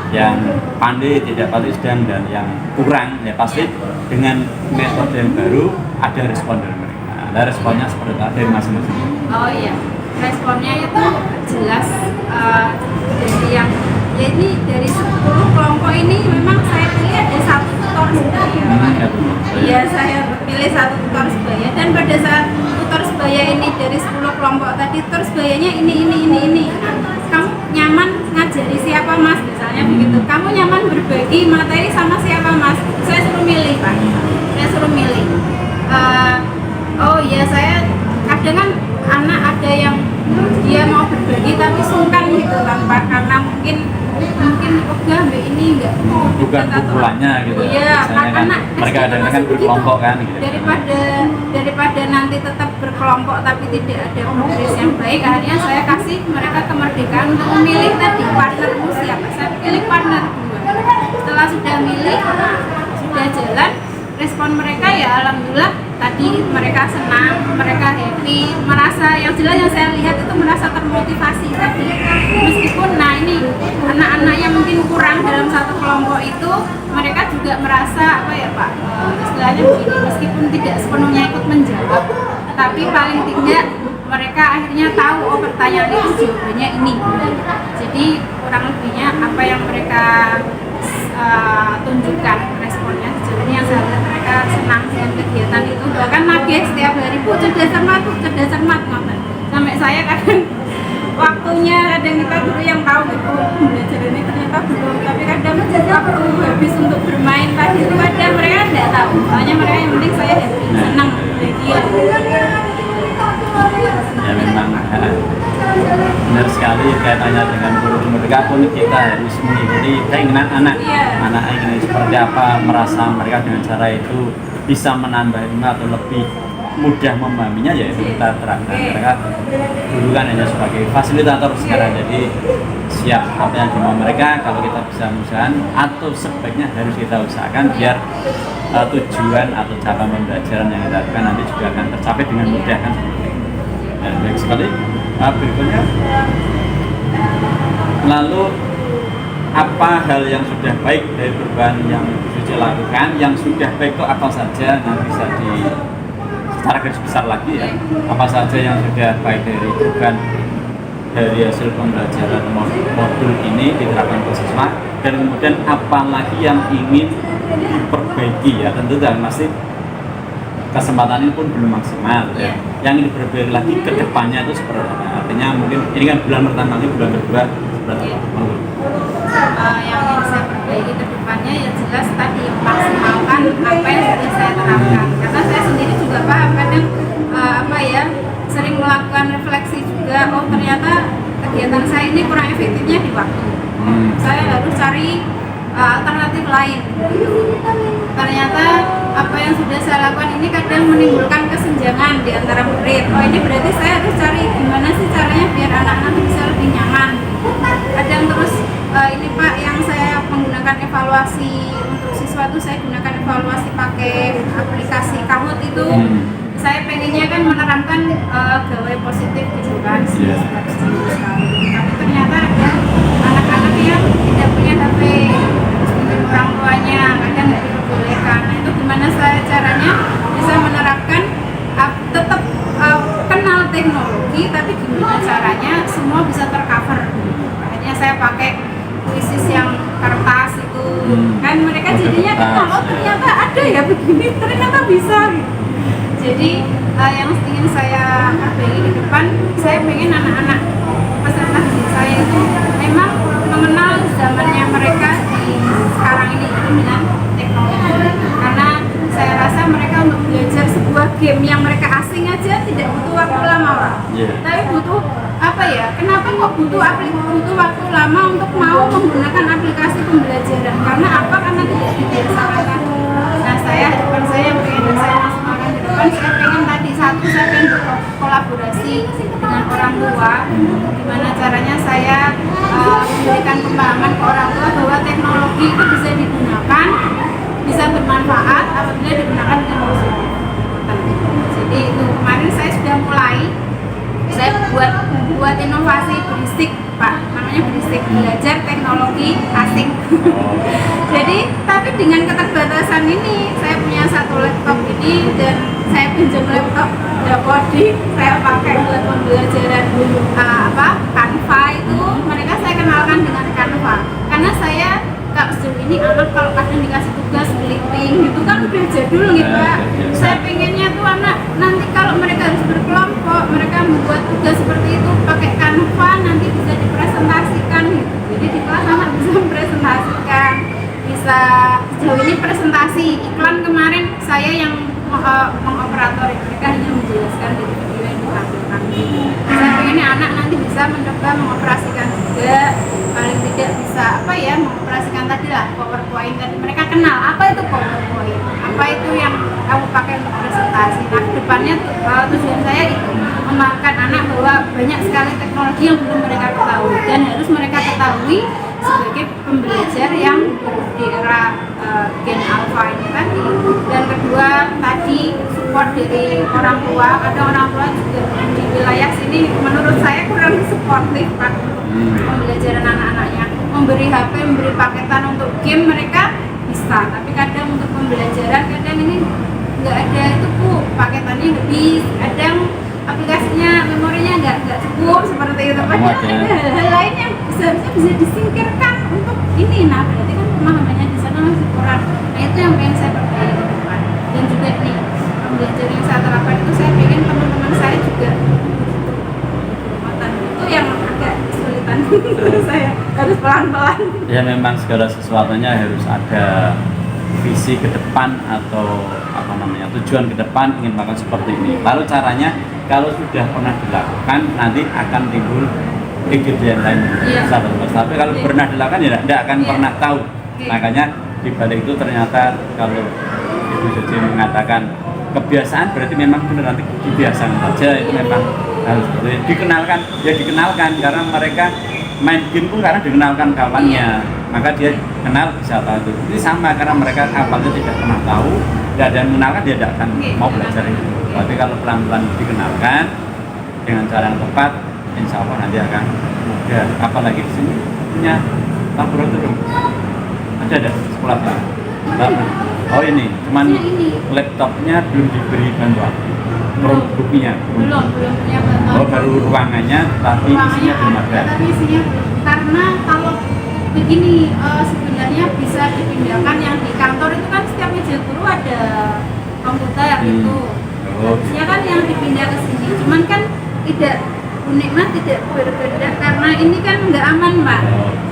yang pandai, tidak konsisten, dan yang kurang ya pasti dengan metode yang baru ada respon dari mereka. Ada responnya seperti apa dari masing-masing? Oh iya, responnya itu jelas dari yang jadi dari 10 kelompok ini memang saya pilih ada satu tutor sebaya. Iya, saya pilih satu tutor sebaya, dan pada saat tutor sebaya ini dari 10 kelompok tadi, tutor sebayanya ini. Nah, kamu nyaman ngajari siapa, Mas? Misalnya begitu. Kamu nyaman berbagi materi sama siapa, Mas? Saya suruh milih, Pak. Saya suruh milih. Oh iya, saya kadang kan anak ada yang dia mau berbagi tapi sungkan gitu, tanpa karena mungkin ogah mbak ini enggak bukan pukulannya gitu. Iya, kan mereka kadang-kadang berkelompok kan gitu. Daripada nanti tetap berkelompok tapi tidak ada progres yang baik, akhirnya saya kasih mereka kemerdekaan untuk memilih tadi partnermu siapa. Saya pilih partner dua. Setelah sudah milih, sudah jalan, respon mereka ya alhamdulillah tadi mereka senang, mereka happy, merasa yang jelas yang saya lihat itu merasa termotivasi tadi. Meskipun nah ini anak-anak yang mungkin kurang dalam satu kelompok itu, mereka juga merasa apa ya Pak, istilahnya begini, meskipun tidak sepenuhnya ikut menjawab, tapi paling tidak mereka akhirnya tahu oh pertanyaan itu jawabannya ini. Jadi kurang lebihnya apa yang mereka tunjukkan responnya sejauh yang saya lihat mereka senang dengan kegiatan itu, bahkan nagih setiap hari, Bu cerdas cermat ngoten. Sampai saya kadang waktunya kita dulu yang tahu gitu belajar ini ternyata belum, tapi kadang waktu habis untuk bermain tadi itu kadang mereka tidak tahu, soalnya mereka yang penting saya happy, senang bahagia. Ya memang benar sekali kaitannya dengan guru merdeka pun kita harus mengikuti keinginan anak. Anak ingin seperti apa, merasa mereka dengan cara itu bisa menambah ilmu atau lebih mudah memahaminya, ya itu kita terangkan. Mereka dulu kan hanya sebagai fasilitator, sekarang jadi siap apa yang dimau mereka. Kalau kita bisa usahakan atau sebaiknya harus kita usahakan biar tujuan atau cara pembelajaran yang kita lakukan nanti juga akan tercapai dengan mudah kan seperti itu. Ya, baik sekali. Berikutnya, lalu apa hal yang sudah baik dari perubahan yang Suci lakukan? Yang sudah baik itu apa saja? Nah, bisa secara garis besar lagi ya, apa saja yang sudah baik dari perubahan dari hasil pembelajaran modul ini diterapkan ke siswa, dan kemudian apa lagi yang ingin diperbaiki ya, tentu dan masih kesempatan ini pun belum maksimal ya. Yang ini diperbaiki lagi ke depannya itu seperti apa? Artinya mungkin ini kan bulan pertama, ini bulan kedua seperti apa? Yang ingin saya perbaiki ke depannya ya jelas tadi maksimalkan apa yang sudah saya terapkan, karena saya sendiri juga paham kadang sering melakukan refleksi juga, oh ternyata kegiatan saya ini kurang efektifnya di waktu. Saya harus cari alternatif lain. Ternyata apa yang sudah saya lakukan ini kadang menimbulkan kesenjangan di antara murid. Oh ini berarti saya harus cari gimana sih caranya biar anak-anak bisa lebih nyaman. Kadang terus ini Pak yang saya menggunakan evaluasi untuk siswa itu, saya gunakan evaluasi pakai aplikasi Kahoot itu. Saya pengennya kan menerapkan gawai positif gitu kan, tapi ternyata ada anak-anak yang tidak punya HP, orang tuanya kadang nggak diperbolehkan. Nah itu gimana saya caranya bisa menerapkan tetap kenal teknologi, tapi gimana caranya semua bisa tercover. Akhirnya saya pakai puisis yang kertas itu, kan mereka jadinya kenal, oh ternyata ada ya begini, ternyata bisa. Jadi yang ingin saya perbaiki di depan, saya pengen anak-anak peserta didik saya itu memang mengenal zamannya mereka game yang mereka asing aja tidak butuh waktu lama, Pak. Tapi butuh apa ya? Kenapa kok butuh waktu lama untuk mau menggunakan aplikasi pembelajaran? Karena apa? Karena tidak dibiasakan tadi. Nah, harapan saya yang pengen saya maksimalkan ke depan, saya pengen tadi satu, saya pengen berkolaborasi dengan orang tua. Gimana caranya saya memberikan pemahaman ke orang tua bahwa teknologi itu bisa digunakan, bisa bermanfaat apabila digunakan dengan positif. Jadi itu kemarin saya sudah mulai, saya buat inovasi berisik, Pak, namanya berisik, belajar teknologi asing. Jadi tapi dengan keterbatasan ini, saya punya satu laptop ini dan saya pinjam laptop coding, saya pakai buat pembelajaran Canva itu, mereka saya kenalkan dengan Canva karena saya sejauh ini anak kalau kadang dikasih tugas clipping gitu kan udah jadul gitu, Pak. Saya pengennya tuh anak nanti kalau mereka harus berkelompok, mereka membuat tugas seperti itu pakai Canva, nanti bisa dipresentasikan gitu. Jadi di kelas anak bisa mempresentasikan, bisa sejauh ini presentasi iklan kemarin saya yang mengoperatori, mereka hanya menjelaskan dari video yang ditampilkan. Saya pengennya anak nanti bisa mencoba mengoperasikan juga, paling tidak bisa mengoperasikan tadi lah PowerPoint, dan mereka kenal apa itu PowerPoint, apa itu yang kamu pakai untuk presentasi. Nah, kedepannya tujuan saya itu memahamkan anak bahwa banyak sekali teknologi yang belum mereka ketahui dan harus mereka ketahui sebagai pembelajar yang di era Gen Alpha ini tadi. Dan kedua tadi support dari orang tua, ada orang tua juga di wilayah sini menurut saya kurang suportif, Pak, pembelajaran anak-anaknya. Memberi HP, memberi paketan untuk game mereka bisa, tapi kadang untuk pembelajaran kadang ini nggak ada itu, Bu, paketannya habis, kadang aplikasinya memorinya nggak cukup seperti itu. Padahal ada hal-hal lain yang seharusnya bisa disingkirkan untuk ini. Nah, berarti kan pemahamannya di sana masih kurang. Nah, itu yang pengen saya perbaiki ke depan. Dan juga nih, pembelajaran yang saya terapkan itu saya pengen teman-teman saya juga itu yang agak kesulitan. Saya harus pelan-pelan. Ya memang segala sesuatunya harus ada visi ke depan atau tujuan ke depan ingin melakukan seperti ini. Lalu caranya kalau sudah pernah dilakukan nanti akan timbul ide yang lain. Tapi kalau pernah dilakukan ya tidak akan pernah tahu. Makanya di balik itu ternyata kalau Ibu Suci mengatakan kebiasaan berarti memang benar, nanti kebiasaan saja itu memang harus dikenalkan karena mereka main game pun karena dikenalkan kawannya, maka dia kenal bisa tahu itu. Ini sama karena mereka awalnya tidak pernah tahu, tidak ada yang mengenalkan, dia tidak akan mau belajar itu. Tapi kalau pelan-pelan dikenalkan dengan cara yang tepat, insya Allah nanti akan mudah. Apalagi di sini punya laboratorium, ada sekolah ini. Oh ini, cuman laptopnya belum diberi bantuan. Produknya belum punya bantuan. Oh, baru ruangannya tapi isinya belum ada. Tapi isinya karena kalau begini sebenarnya bisa dipindahkan, yang di kantor itu kan setiap meja guru ada komputer itu. Harusnya kan yang dipindah ke sini, cuman kan tidak uniknya tidak berbeda karena ini kan nggak aman, Pak.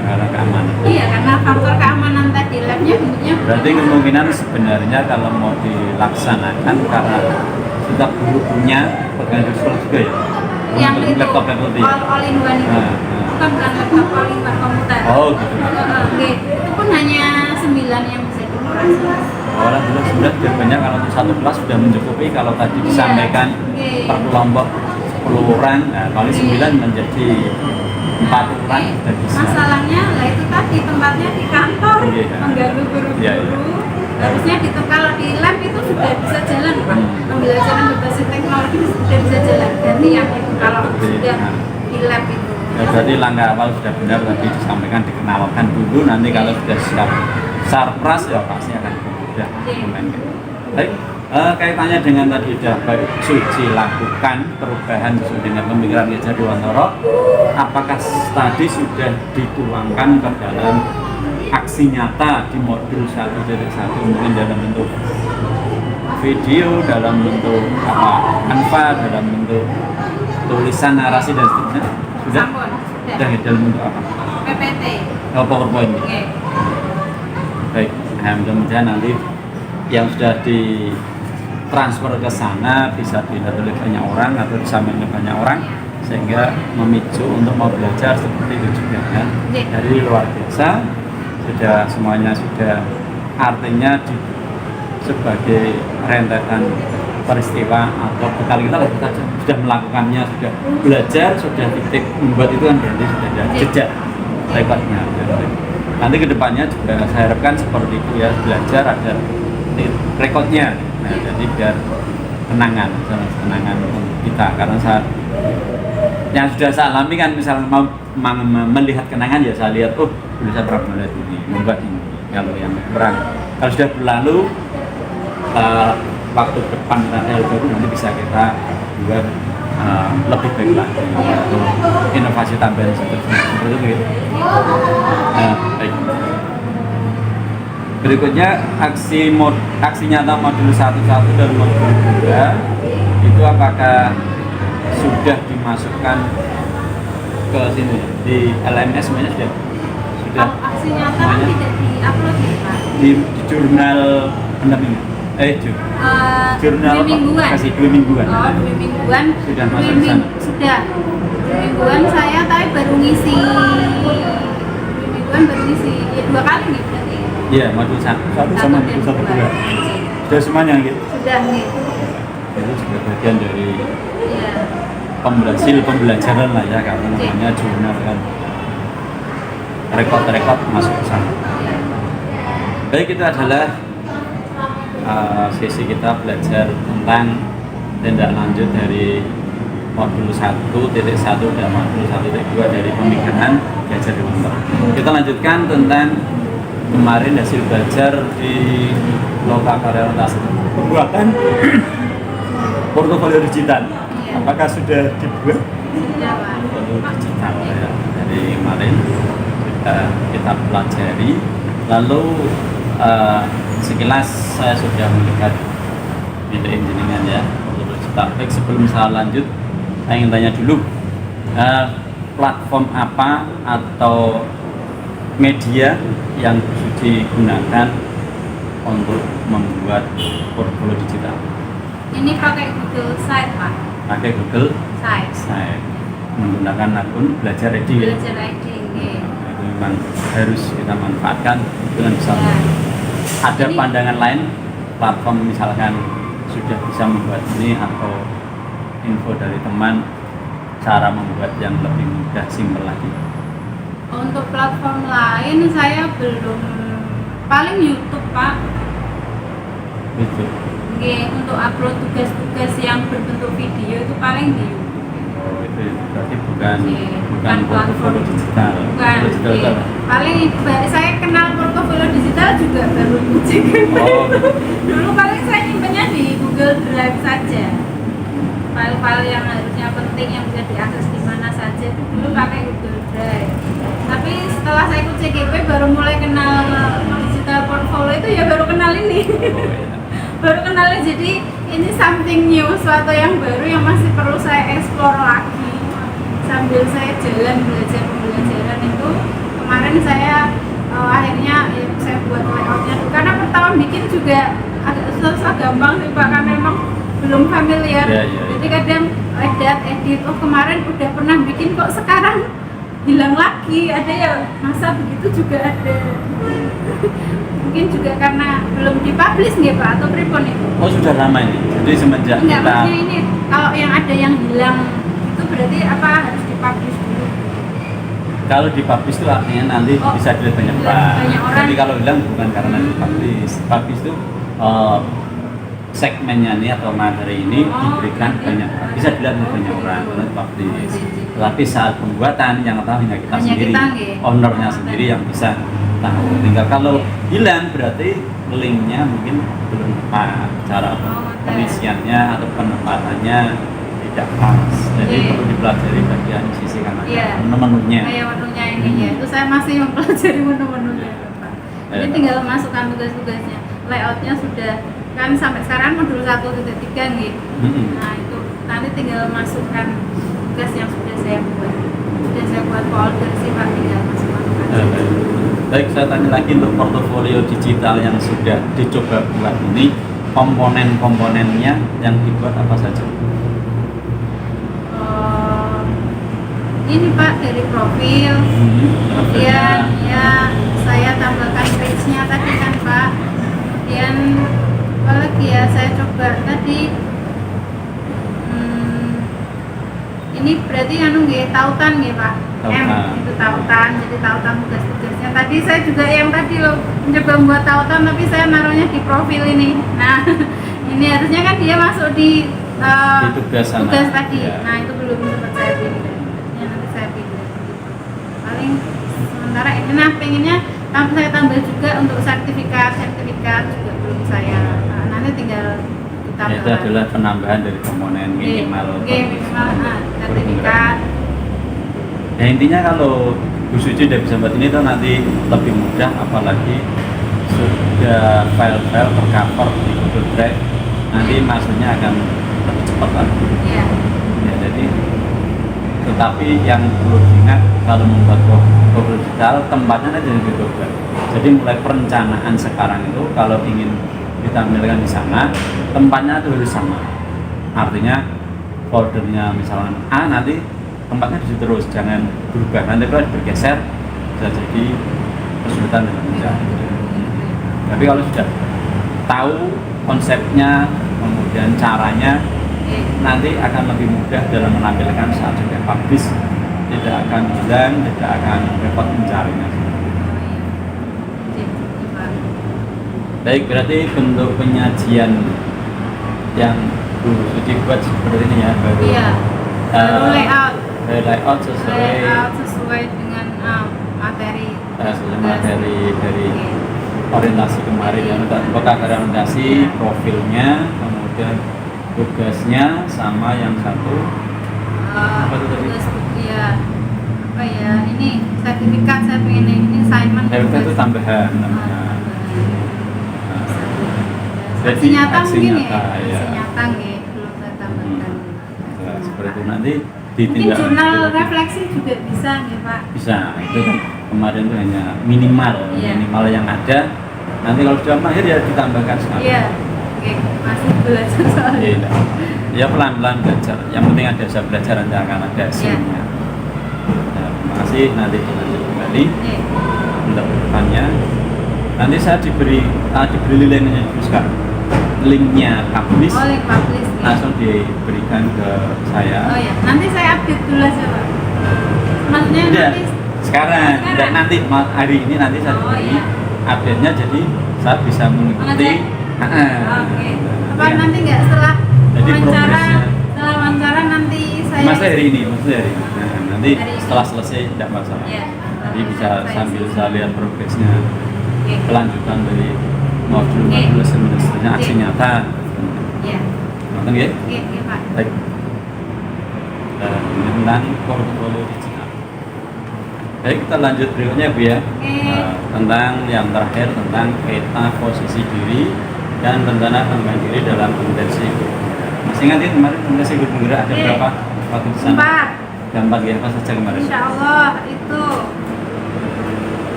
Karena keamanan. Iya, karena faktor keamanan tadi, labnya bentuknya. Berarti kemungkinan sebenarnya kalau mau dilaksanakan karena setiap guru punya pegang sekolah juga ya. Yang itu laptop all in one itu. Bukan laptop all in one komputer. Oh gitu. Oke, itu pun hanya 9 yang bisa dioperasikan. Orang dulu sudah banyak, kalau untuk satu kelas sudah mencukupi. Kalau tadi disampaikan per kelompok 10 orang, nah, kali 9 menjadi 4 orang sudah bisa. Masalahnya lah itu tadi tempatnya di kantor, mengganggu guru-guru. Harusnya kalau di lab itu sudah bisa jalan, Pak. Pembelajaran berbasis teknologi sudah bisa jalan. Ganti yang itu kalau sudah di lab itu. Ya, berarti langkah awal sudah benar, tadi disampaikan dikenalkan dulu, nanti kalau sudah siap sarpras ya pasti akan mudah memainkan. Baik, kaitannya dengan tadi sudah Baik Suci lakukan perubahan dengan pemikiran Ki Hajar Dewantara, apakah tadi sudah dituangkan ke dalam aksi nyata di modul 1.1, mungkin dalam bentuk video, dalam bentuk Canva, dalam bentuk tulisan, narasi dan seterusnya? Sudah dalam bentuk apa? PPT. Oh, PowerPoint. Baik, mudah-mudahan nanti yang sudah transfer ke sana bisa dilihat oleh banyak orang atau disampaikan oleh banyak orang, sehingga memicu untuk mau belajar seperti itu juga ya. Jadi luar biasa, sudah semuanya sudah artinya sebagai rentetan peristiwa atau bekal kita lah, kita sudah melakukannya, sudah belajar, sudah titik membuat itu kan berarti sudah ada jejak rekodnya. Nanti kedepannya juga saya harapkan seperti itu ya, belajar ada rekodnya. Nah, jadi biar kenangan untuk kita, karena saat yang sudah saya alami kan, misalnya mau melihat kenangan ya saya lihat, oh dulu saya pernah melihat ini, membuat ini. Kalau yang kurang, kalau sudah berlalu, waktu depan ada hal baru nanti bisa kita buat lebih baik lagi atau inovasi tambahan seperti itu. Baik. Berikutnya aksi nyata modul 1.1 dan modul 2 itu apakah sudah dimasukkan ke sini di LMS semuanya sudah? Kalau aksi nyata kan tidak di-upload ya Pak? Di jurnal pendampingan. Jurnal dua mingguan. Kasih 2 mingguan. Oh, 2 mingguan. Sudah masuk ke sana. Sudah. 2 mingguan saya tapi baru ngisi. 2 mingguan baru ngisi. Ya 2 kali nih berarti. Iya, modul 1 sama modul 1 2. Sudah semuanya gitu. Sudah nih. Itu juga bagian dari Iya. pembelajaran lah ya, karena namanya jurnal kan. Rekod masuk ke sana. Baik, itu adalah sesi kita belajar tentang tindak lanjut dari modul 1.1 dan modul 1.2 dari pemikiran belajar di rumah. Kita lanjutkan tentang kemarin hasil belajar di loka karya orientasi pembuatan portofolio digital. Apakah sudah dibuat? Sudah Pak. Portofolio digital ya. Dari kemarin kita pelajari, lalu sekilas saya sudah melihat video engineering ya untuk digital. Baik, sebelum saya lanjut, saya ingin tanya dulu, platform apa atau media yang digunakan untuk membuat portfolio digital? Ini pakai Google Site Pak. Pakai Google Site. Menggunakan akun Belajar ID. Belajar ID. Itu memang harus kita manfaatkan dengan bisa. Ya. Ada pandangan lain platform misalkan sudah bisa membuat ini, atau info dari teman cara membuat yang lebih mudah, simpel lagi? Untuk platform lain saya belum, paling YouTube Pak. Itu. Untuk upload tugas-tugas yang berbentuk video itu paling di YouTube. Itu berarti bukan platform portofolio digital. Bukan. Digital. Paling saya kenal portofolio digital juga baru cek. Oh. Dulu paling saya nyimpennya di Google Drive saja. File-file yang harusnya penting yang bisa diakses di mana saja itu dulu pakai Google Drive. Tapi setelah saya ikut CGP baru mulai kenal digital portfolio itu, ya baru kenal ini. Oh, iya. Baru kenalnya, jadi ini something new, suatu yang baru yang masih perlu saya explore lagi sambil saya jalan belajar pembelajaran itu. Kemarin saya akhirnya ya, saya buat layoutnya, karena pertama bikin juga agak susah gampang sih Pak, karena memang belum familiar. Jadi kadang edit, oh kemarin udah pernah bikin kok sekarang hilang lagi, ada ya masa begitu juga ada. Mungkin juga karena belum dipublish nggih Pak, atau pripun itu? Oh, sudah lama ini. Jadi semenjak enggak, kita maksudnya ini kalau yang ada yang hilang itu berarti apa, harus dipublish dulu? Kalau dipublish itu artinya nanti bisa dilihat banyak orang. Jadi kalau hilang bukan karena dipublish. Publish itu segmennya ini atau materi ini diberikan banyak orang. Bisa dilihat banyak orang karena dipublish. Tapi saat pembuatan yang tahu hanya kita sendiri, ownernya sendiri yang bisa tahu. Tinggal kalau hilang berarti linknya mungkin belum tepat, cara pengisiannya atau penempatannya tidak pas. Jadi perlu dipelajari bagian sisi kanan menu-menunya. Menunya ini ya, itu saya masih mempelajari menu-menunya Pak. Jadi tinggal masukkan tugas-tugasnya. Layoutnya sudah kan sampai sekarang modul 1.3 nih. Nah itu nanti tinggal masukkan tugas yang sudah saya buat. Sudah saya buat folder sih Pak, tinggal masukkan. Baik, saya tanya lagi untuk portofolio digital yang sudah dicoba buat ini, komponen-komponennya yang dibuat apa saja? Ini Pak dari profil, kemudian ya saya tambahkan page-nya tadi kan Pak, kemudian apa lagi ya saya coba tadi ini berarti tautan nggih Pak. Tautan. Itu tautan, jadi tautan tugas-tugasnya. Tadi saya juga yang tadi loh mencoba membuat tautan tapi saya naruhnya di profil ini. Nah, ini harusnya kan dia masuk di tugas sana. tugas tadi. Ya. Nah, itu belum sempat saya pilih. Harusnya nanti saya pilih. Paling sementara ini pengennya saya tambah juga untuk sertifikat juga belum saya. Nah, nanti tinggal ditambah. Itu adalah penambahan dari komponen minimal sertifikat. Ya intinya kalau Bu Suci udah bisa buat ini tuh nanti lebih mudah, apalagi sudah file-file tercover di Google Drive, nanti masuknya akan lebih cepat lagi. Iya. Ya, jadi tetapi yang perlu diingat kalau membuat Google digital tempatnya nanti di Google Drive. Jadi mulai perencanaan sekarang itu kalau ingin ditampilkan di sana tempatnya itu harus sama. Artinya foldernya misalnya A, nanti tempatnya bisa terus, jangan berubah. Nanti kalau bergeser bisa jadi kesulitan dalam mencari. Tapi kalau sudah tahu konsepnya, kemudian caranya, nanti akan lebih mudah dalam menampilkan saat sudah publish, tidak akan hilang, tidak akan repot mencarinya. Baik, berarti bentuk penyajian yang Bu Suci buat seperti ini ya, baru layout sesuai dengan materi dari orientasi kemarin ya, untuk orientasi profilnya, kemudian tugasnya, sama yang satu apa itu tadi? Ya apa ya, ini sertifikat saya pengen ini assignment. Sertifikat itu tambahan. Jadi Aksi nyata mungkin ya. ya. Aksi nyata nggih, belum saya tambahkan. Nah, seperti itu nanti Mungkin ditindak. jurnal refleksi juga bisa nih Pak. Bisa, itu kan kemarin itu hanya minimal yang ada. Nanti kalau sudah mahir ya ditambahkan sekali. Iya. Oke, masih belajar soalnya. Iya. Ya pelan-pelan belajar. Yang penting ada usaha belajar, nanti akan ada hasilnya. Nah, terima kasih, nanti dilanjut kembali untuk depannya. Nanti saya diberi linknya dulu sekarang. Linknya publish. Oh, link publish. Langsung diberikan ke saya. Oh ya, nanti saya update dulu aja Pak. Maksudnya nanti sekarang. Dan nanti hari ini nanti saya diberi update-nya, jadi saya bisa mengikuti. Oke. Apa nanti nggak setelah wawancara nanti saya? Maksudnya hari ini. Nah, nanti setelah selesai tidak masalah. Ya, jadi bisa sambil saya lihat progresnya, kelanjutan dari modul semesternya, aksi nyata. Iya. Nonton ya? Oke, Pak. Baik. Ini tentang portfolio digital. Baik, kita lanjut berikutnya Bu ya. Tentang yang terakhir, tentang peta posisi diri dan rencana pengembangan diri dalam kompetensi. Masih ingat ya kemarin kompetensi guru penggerak ada berapa waktu di sana? 4. 4 ya, apa saja kemarin? Insya Allah itu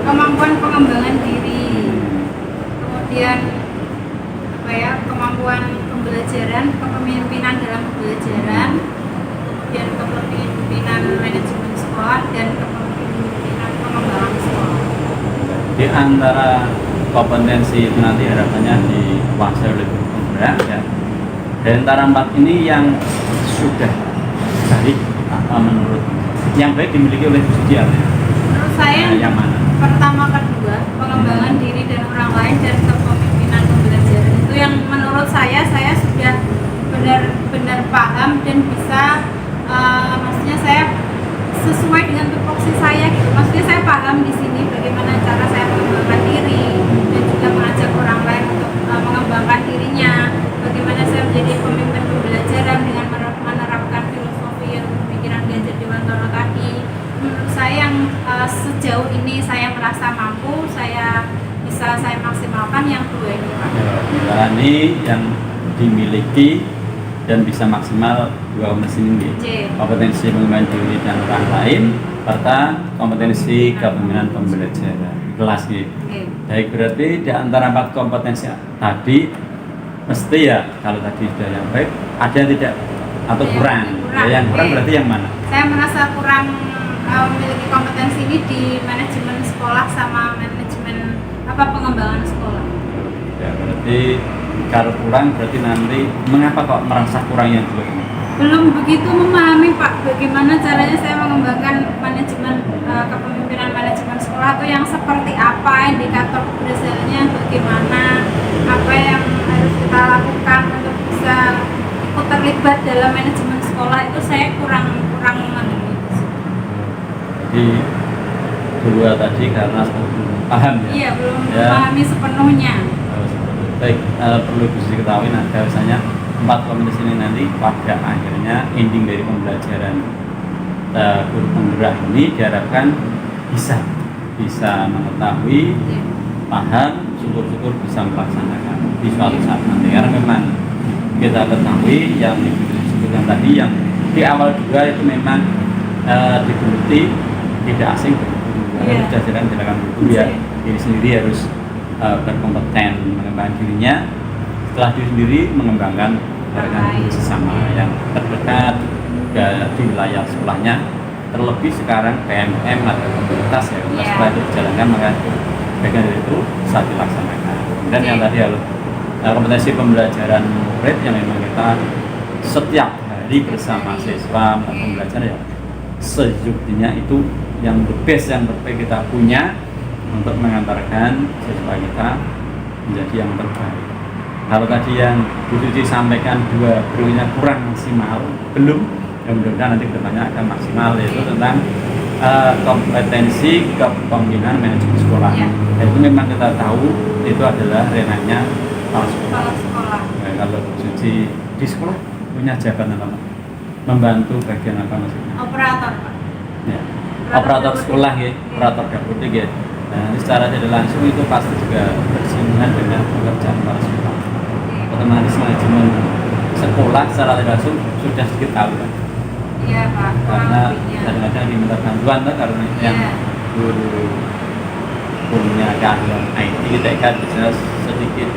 kemampuan pengembangan diri, kemudian kemampuan pembelajaran, kepemimpinan dalam pembelajaran, kemudian kepemimpinan manajemen sekolah, dan kepemimpinan pengembangan sekolah. Di antara kompetensi itu nanti harapannya dikuasai oleh guru penggerak ya. Di antara 4 ini yang sudah baik menurut yang baik dimiliki oleh sosial ya. Menurut saya yang mana? Pertama, kedua, pengembangan diri dan orang lain, dan kepemimpinan pembelajaran itu yang menurut saya sudah benar-benar paham dan bisa maksudnya saya sesuai dengan tupoksi saya gitu. Maksudnya saya paham di sini bagaimana cara saya mengembangkan diri dan juga mengajak orang lain untuk mengembangkan dirinya. Bagaimana saya menjadi pemimpin pembelajaran dengan menerapkan filosofi yang pemikiran Ganjar Dewantara tadi. Menurut saya yang sejauh ini saya merasa mampu, saya bisa saya maksimalkan yang 2 ini Pak. Ini yang dimiliki dan bisa maksimal 2 kompetensi ini. Kompetensi pengembangan diri dan orang lain serta kompetensi kepemimpinan pembelajaran. kelas gitu. Oke. Baik, berarti di antara 4 kompetensi tadi mesti ya kalau tadi sudah yang baik ada yang tidak atau Yang kurang. kurang, Ya, yang kurang oke. berarti yang mana? Saya merasa kurang memiliki kompetensi ini di manajemen sekolah sama manajemen pengembangan sekolah. Ya, berarti kalau kurang berarti nanti mengapa kok merasa kurang yang dua ini? Belum begitu memahami Pak bagaimana caranya saya mengembangkan manajemen kepemimpinan manajemen sekolah itu yang seperti apa, indikator keberhasilannya bagaimana, apa yang harus kita lakukan untuk bisa ikut terlibat dalam manajemen sekolah itu saya kurang mengerti. Jadi dua tadi karena belum paham ya. Iya, belum Ya. memahami sepenuhnya. Baik, perlu diketahui nah bahwasanya 4 kompetensi ini nanti pada akhirnya ending dari pembelajaran guru penggerak ini diharapkan bisa mengetahui, Iya. paham, syukur-syukur bisa melaksanakan di suatu saat nanti. Karena memang kita ketahui yang disebutkan tadi yang di awal juga itu memang digeluti tidak asing bagi guru. Karena Iya. jajaran dilakukan guru ya Iya. diri sendiri harus berkompeten mengembangkan dirinya, setelah diri sendiri mengembangkan rekan guru sesama yang terdekat di wilayah sekolahnya, terlebih sekarang PMM atau komunitas ya, Iya. setelah itu dijalankan maka bagian dari itu bisa dilaksanakan. Dan yang tadi harus kompetensi pembelajaran murid yang memang kita setiap hari bersama siswa melakukan pembelajaran ya sejujurnya itu yang the best yang terbaik kita punya untuk mengantarkan siswa kita menjadi yang terbaik. Kalau tadi yang Bu Suci sampaikan dua periodenya kurang maksimal, belum, ya mudah-mudahan nanti kedepannya akan maksimal, yaitu tentang kompetensi kepemimpinan manajemen sekolah. Ya. Nah, itu memang kita tahu itu adalah ranahnya kepala sekolah. Kepala sekolah. Nah, kalau Bu Suci di sekolah punya jabatan apa? Membantu bagian apa maksudnya? Operator Pak. Ya. Operator sekolah ya, operator dapodik ya. Nah, ini secara tidak langsung itu pasti juga bersinggungan dengan pekerjaan kepala sekolah. Otomatis manajemen sekolah secara tidak langsung sudah sedikit tahu kan? Iya Pak. Karena Kurang lebihnya. kadang-kadang diminta bantuan tuh karena yang Iya. guru punya keahlian IT kita kan bisa sedikit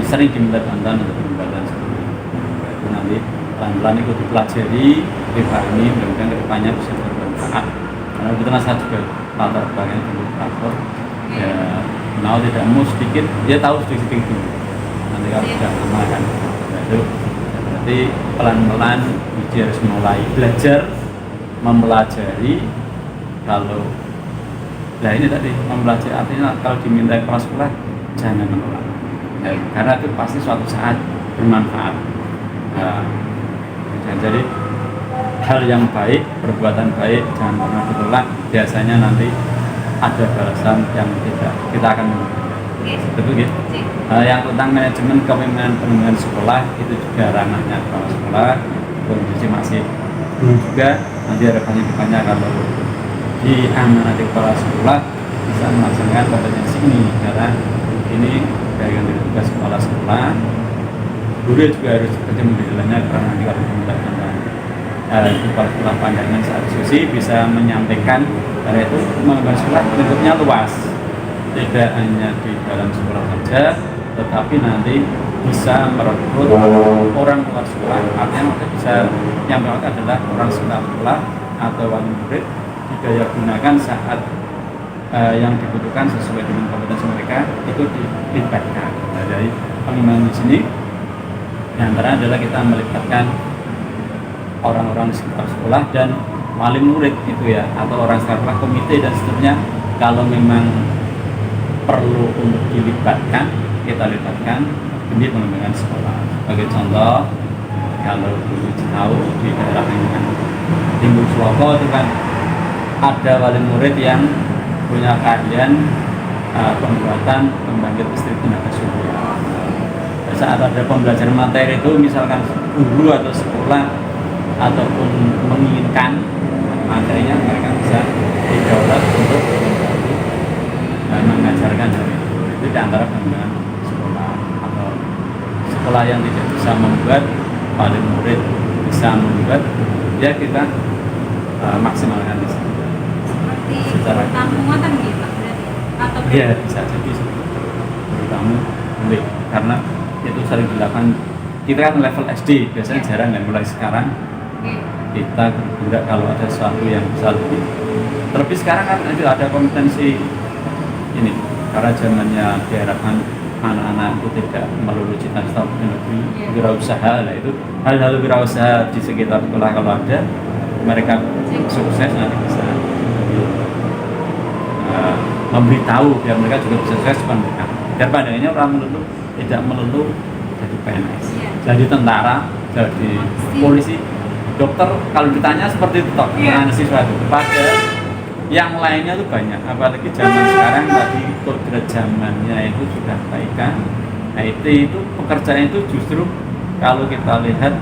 sering diminta bantuan untuk pembuatan sekolah. Itu nanti pelan-pelan ikut dipelajari, dipahami, mudah-mudahan kedepannya bisa bermanfaat. Karena kita masa juga latar belakang dulu operator, ya mau tidak mau sedikit, dia tahu sedikit dulu. Nanti kalau sudah lama kan, itu berarti pelan-pelan dia harus mulai belajar, mempelajari. Kalau nah ini tadi mempelajari artinya kalau diminta kepala sekolah jangan menolak, ya, karena itu pasti suatu saat bermanfaat. Dan jadi hal yang baik, perbuatan baik jangan pernah ditolak. Biasanya nanti ada balasan yang tidak kita akan menolak. Betul gitu. Yang tentang manajemen kepemimpinan sekolah itu juga ranahnya kepala sekolah. Kondisi masih belum juga. Nanti harapannya depannya kalau diamanati kepala sekolah bisa melaksanakan kompetensi ini, karena ini bagian dari tugas kepala sekolah. Guru juga harus bekerja di dalamnya, karena nanti kalau diminta kepala sekolah pandangan saat diskusi bisa menyampaikan, karena itu mengembangkan sekolah bentuknya luas, tidak hanya di dalam sekolah saja, tetapi nanti bisa merekrut orang luar sekolah. Artinya mereka bisa yang berangkat adalah orang sekolah atau wali murid didaya gunakan saat yang dibutuhkan sesuai dengan kompetensi mereka itu dilibatkan. Nah, dari pengembangan di sini yang antara adalah kita melibatkan orang-orang di sekitar sekolah dan wali murid itu ya, atau orang sekolah, komite dan seterusnya. Kalau memang perlu untuk dilibatkan, kita libatkan demi pengembangan sekolah. Sebagai contoh, kalau dulu tahu di daerah lingkungan Timbul Suwoko itu kan ada wali murid yang punya keahlian pembuatan pembangkit listrik tenaga surya. Saat ada pembelajaran materi itu, misalkan guru atau sekolah ataupun menginginkan materinya, mereka bisa didaulat untuk mengajarkan hal itu di antara pengembangan sekolah. Atau sekolah yang tidak bisa membuat, wali murid bisa membuat, ya kita maksimalkan di sana. Seperti Secara- tamu ngoten nggih Pak berarti. atau Iya, bisa jadi seperti itu. Guru kamu boleh, karena itu sering dilakukan. Kita kan level SD, biasanya Iya. jarang kan, mulai sekarang Oke. kita bergerak kalau ada sesuatu yang bisa lebih. Terlebih sekarang kan ada kompetensi ini, karena zamannya diharapkan anak-anak itu tidak melulu cita-cita negeri, Iya. wirausaha lah itu. Hal-hal wirausaha di sekitar sekolah kalau ada, mereka sukses nanti bisa memberitahu biar mereka juga bisa sukses mereka. Biar pandangannya orang melulu tidak melulu jadi PNS, Iya. jadi tentara, jadi polisi, dokter. Kalau ditanya seperti itu toh, Iya. siswa itu. Padahal yang lainnya tuh banyak. Apalagi zaman sekarang tadi kodrat zamannya itu sudah baikkan. IT itu pekerjaan itu justru kalau kita lihat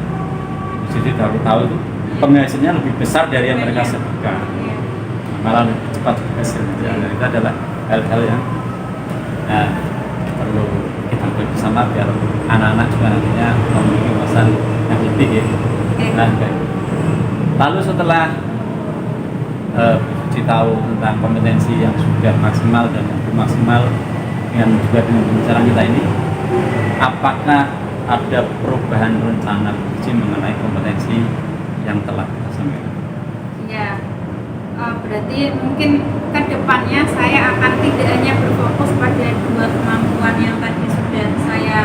sisi tahu itu penghasilannya lebih besar dari yang mereka sebutkan. Iya. Malah lebih cepat hasilnya. Dan itu adalah hal-hal yang perlu kita bersama biar anak-anak juga nantinya memiliki wawasan yang lebih ya. Nah, baik. Lalu setelah tahu tentang kompetensi yang sudah maksimal dan yang belum maksimal dengan juga dengan pembicaraan kita ini, apakah ada perubahan rencana mengenai kompetensi yang telah kita sampaikan? Ya, berarti mungkin ke depannya saya akan tidak hanya berfokus pada dua kemampuan yang tadi sudah saya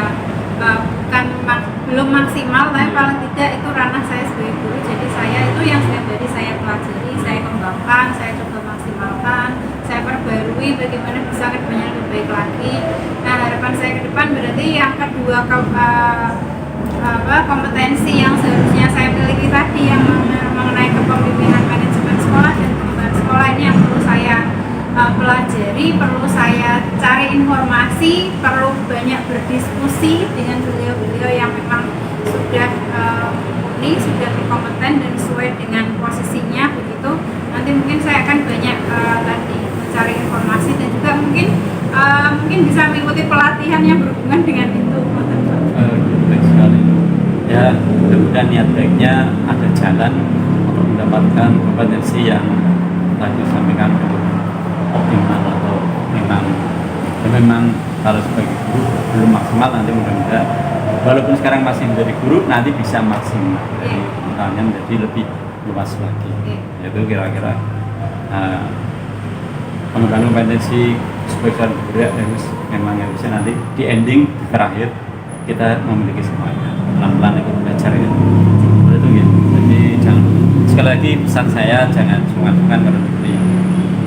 belum maksimal, tapi paling tidak itu ranah saya sebagai guru. Jadi saya itu yang setiap hari saya pelajari, saya kembangkan, saya coba maksimalkan, saya perbarui bagaimana bisa ke depannya lebih baik lagi. Nah, harapan saya ke depan berarti yang kedua kompetensi yang seharusnya saya miliki tadi yang mengenai kepemimpinan manajemen sekolah dan pengembangan sekolah ini yang perlu saya pelajari, perlu saya cari informasi, perlu banyak berdiskusi dengan beliau-beliau yang memang sudah mumpuni, sudah berkompeten dan sesuai dengan posisinya begitu. Nanti mungkin saya akan banyak tadi mencari informasi dan juga mungkin bisa mengikuti pelatihan yang berhubungan dengan itu. Baik sekali. Ya, mudah-mudahan niat baiknya ada jalan untuk mendapatkan kompetensi yang tadi sampaikan optimal atau memang kalau sebagai guru belum maksimal, nanti mudah-mudahan walaupun sekarang masih menjadi guru nanti bisa maksimal, jadi misalnya menjadi lebih luas lagi. Yaitu kira-kira pengembangan kompetensi sebagai guru harus memang yang bisa nanti di ending di terakhir kita memiliki semuanya, pelan-pelan ikut belajar ya. Itu ya. Jadi jangan, sekali lagi pesan saya jangan sungkan-sungkan kalau diberi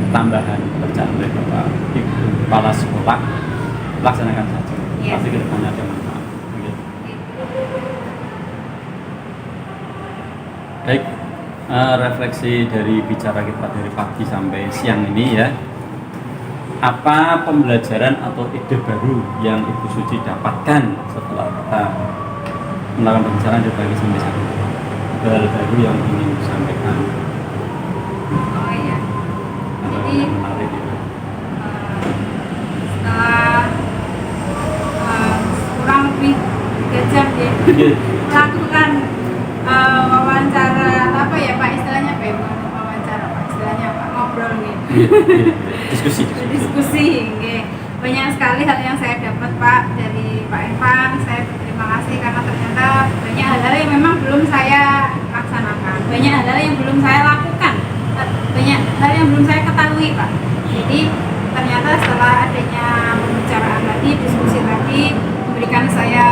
tambahan pekerjaan oleh Bapak Ibu Kepala Sekolah, laksanakan saja. Pasti ke depannya ada manfaat. Baik, refleksi dari bicara kita dari pagi sampai siang ini ya. Apa pembelajaran atau ide baru yang Ibu Suci dapatkan setelah kita melakukan pembicaraan dari pagi sampai siang? Hal baru yang ingin disampaikan? Oh iya. Atau Jadi yang menarik gitu? Setelah kurang lebih 3 jam ya melakukan wawancara apa ya Pak istilahnya Pak, wawancara Pak istilahnya Pak, ngobrol gitu. Diskusi. Nggih. Banyak sekali hal yang saya dapat Pak dari Pak Evan. Saya berterima kasih karena ternyata banyak hal-hal yang memang belum saya laksanakan, banyak hal-hal yang belum saya lakukan, banyak hal yang belum saya ketahui Pak. Jadi ternyata setelah adanya pembicaraan tadi, diskusi tadi, memberikan saya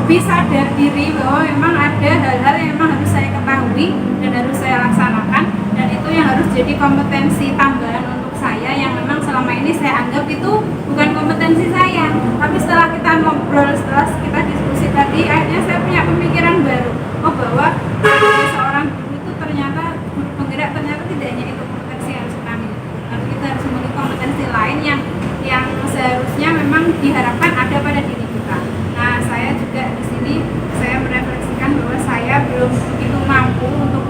lebih sadar diri bahwa memang ada hal-hal yang memang harus saya ketahui dan harus saya laksanakan, dan itu yang harus jadi kompetensi tambahan untuk saya yang memang selama ini saya anggap itu bukan kompetensi saya. Tapi setelah kita ngobrol, setelah kita diskusi tadi, akhirnya saya punya pemikiran baru, bahwa sebagai seorang guru itu ternyata guru penggerak ternyata tidak hanya itu kompetensi yang harus kita miliki, tapi kita harus memiliki kompetensi lain yang seharusnya memang diharapkan ada pada diri kita. Nah, saya juga di sini saya merefleksikan bahwa saya belum begitu mampu untuk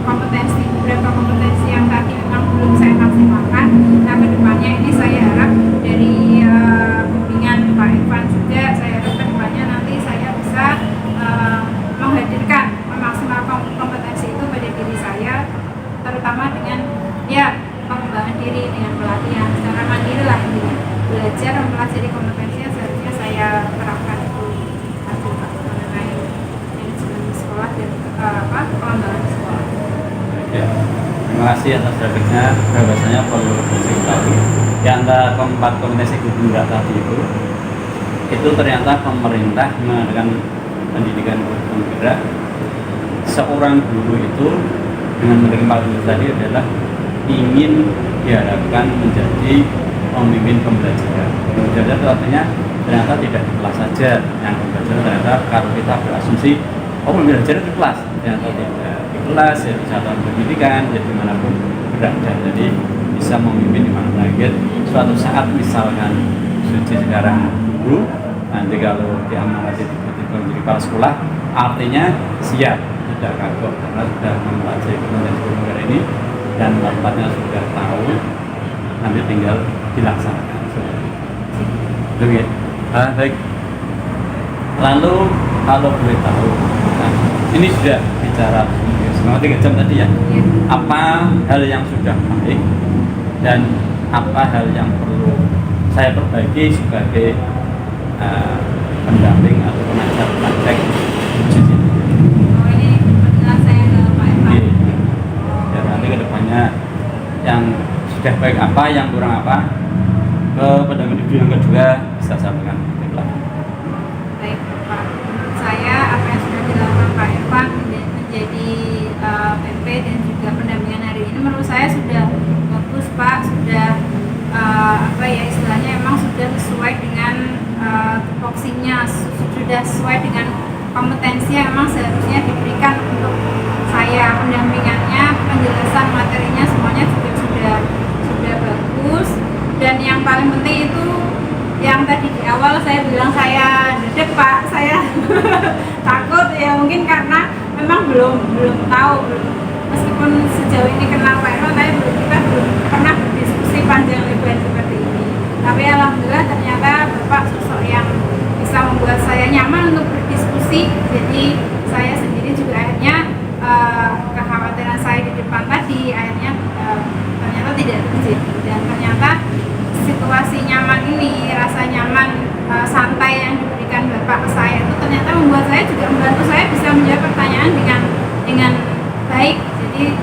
beberapa kompetensi yang tadi memang belum saya maksimalkan. Nah, kedepannya ini saya harap dari bimbingan Pak Ivan juga, saya harap kedepannya nanti saya bisa menghadirkan memaksimalkan kompetensi itu pada diri saya, terutama dengan pengembangan diri dengan pelatihan secara mandiri lah intinya. kompetensi yang seharusnya saya terapkan itu tadi Pak, mengenai manajemen sekolah dan pengembangan sekolah. Ya, terima kasih atas refleksinya. Bahwasanya perlu diketahui di antara keempat kompetensi guru tadi itu ternyata pemerintah mengadakan pendidikan penggerak. Seorang guru itu dengan menerima guru tadi adalah ingin diharapkan menjadi pemimpin pembelajaran. Pembelajaran itu artinya ternyata tidak di kelas saja yang pembelajaran, ternyata kalau kita berasumsi pembelajaran di kelas, ternyata tidak di kelas, ya di satuan pendidikan, jadi dimanapun berada, jadi bisa memimpin di mana target. Suatu saat misalkan Suci sekarang guru, nanti kalau diamanati tiba-tiba menjadi kepala sekolah, artinya siap, tidak kagok karena sudah mempelajari kompetensi pembelajaran ini dan tempatnya sudah tahu, nanti tinggal dilaksanakan. Oke, baik. Lalu kalau boleh tahu, nah, ini sudah bicara selama 3 jam tadi ya. Apa hal yang sudah baik dan apa hal yang perlu saya perbaiki sebagai pendamping atau pengajar praktek Suci? Oh, ini kebetulan saya ke Pak Irfan. Ya, nanti kedepannya yang sudah baik apa, yang kurang apa, ke pendamping yang kedua bisa sampaikan. Baik Pak, menurut saya apa yang sudah dilakukan Pak Irfan menjadi PP dan juga pendampingan hari ini menurut saya sudah bagus Pak, sudah istilahnya emang sudah sesuai dengan tupoksinya, sudah sesuai dengan kompetensi yang emang seharusnya diberikan untuk saya. Pendampingannya, penjelasan materinya semuanya juga sudah bagus, dan yang paling penting itu yang tadi di awal saya bilang saya dedek Pak, saya takut ya, mungkin karena memang belum tahu, meskipun sejauh ini kenal Pak Irfan, tapi kita belum pernah berdiskusi panjang lebar seperti ini. Tapi alhamdulillah ternyata Bapak sosok yang bisa membuat saya nyaman untuk berdiskusi. Jadi saya sendiri juga akhirnya kekhawatiran saya di depan tadi akhirnya ternyata tidak terjadi, dan ternyata situasi nyaman ini, rasa nyaman santai yang diberikan Bapak ke saya itu ternyata membuat saya juga membantu saya bisa menjawab pertanyaan dengan baik. Jadi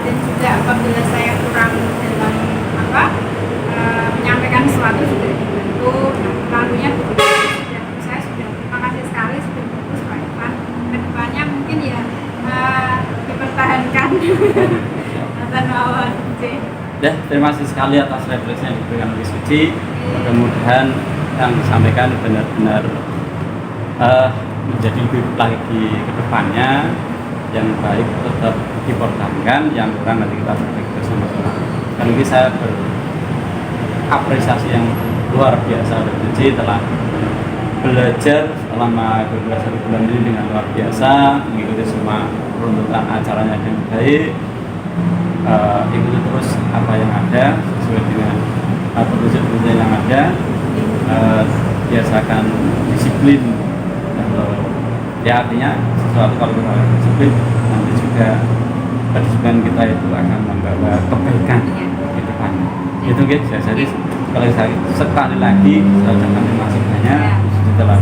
dan juga apabila saya kurang dalam menyampaikan sesuatu juga dibantu. Lalunya saya sudah terima kasih sekali, sudah bagus Pak Irfan. Kedepannya mungkin ya dipertahankan. Ya, terima kasih sekali atas refleksi yang diberikan oleh Suci. Mudah-mudahan yang disampaikan benar-benar menjadi lebih lagi ke depannya, yang baik tetap dipertahankan, yang kurang nanti kita perbaiki bersama-sama. Dan ini saya berapresiasi yang luar biasa dari Suci telah belajar selama 1 bulan ini dengan luar biasa, mengikuti semua runtutan acaranya dengan baik. Ikuti terus apa yang ada sesuai dengan prosedur yang ada, biasakan disiplin, ya artinya sesuatu kalau kita disiplin nanti juga kedisiplinan kita itu akan membawa kebaikan ke depan. Itu gitu. Jadi kalau saya sekali lagi saya ucapkan terima kasih banyak setelah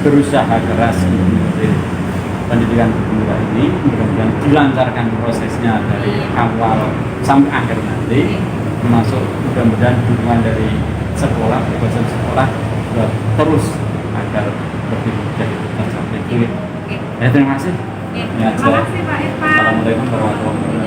berusaha keras untuk pendidikan berguna ini, mudah-mudahan dilancarkan prosesnya dari awal sampai akhir nanti, termasuk mudah-mudahan dukungan dari sekolah, berbagai sekolah terus agar lebih jadi tercapai. Ya, terima kasih. Terima kasih Pak Irfan. Assalamualaikum warahmatullahi wabarakatuh.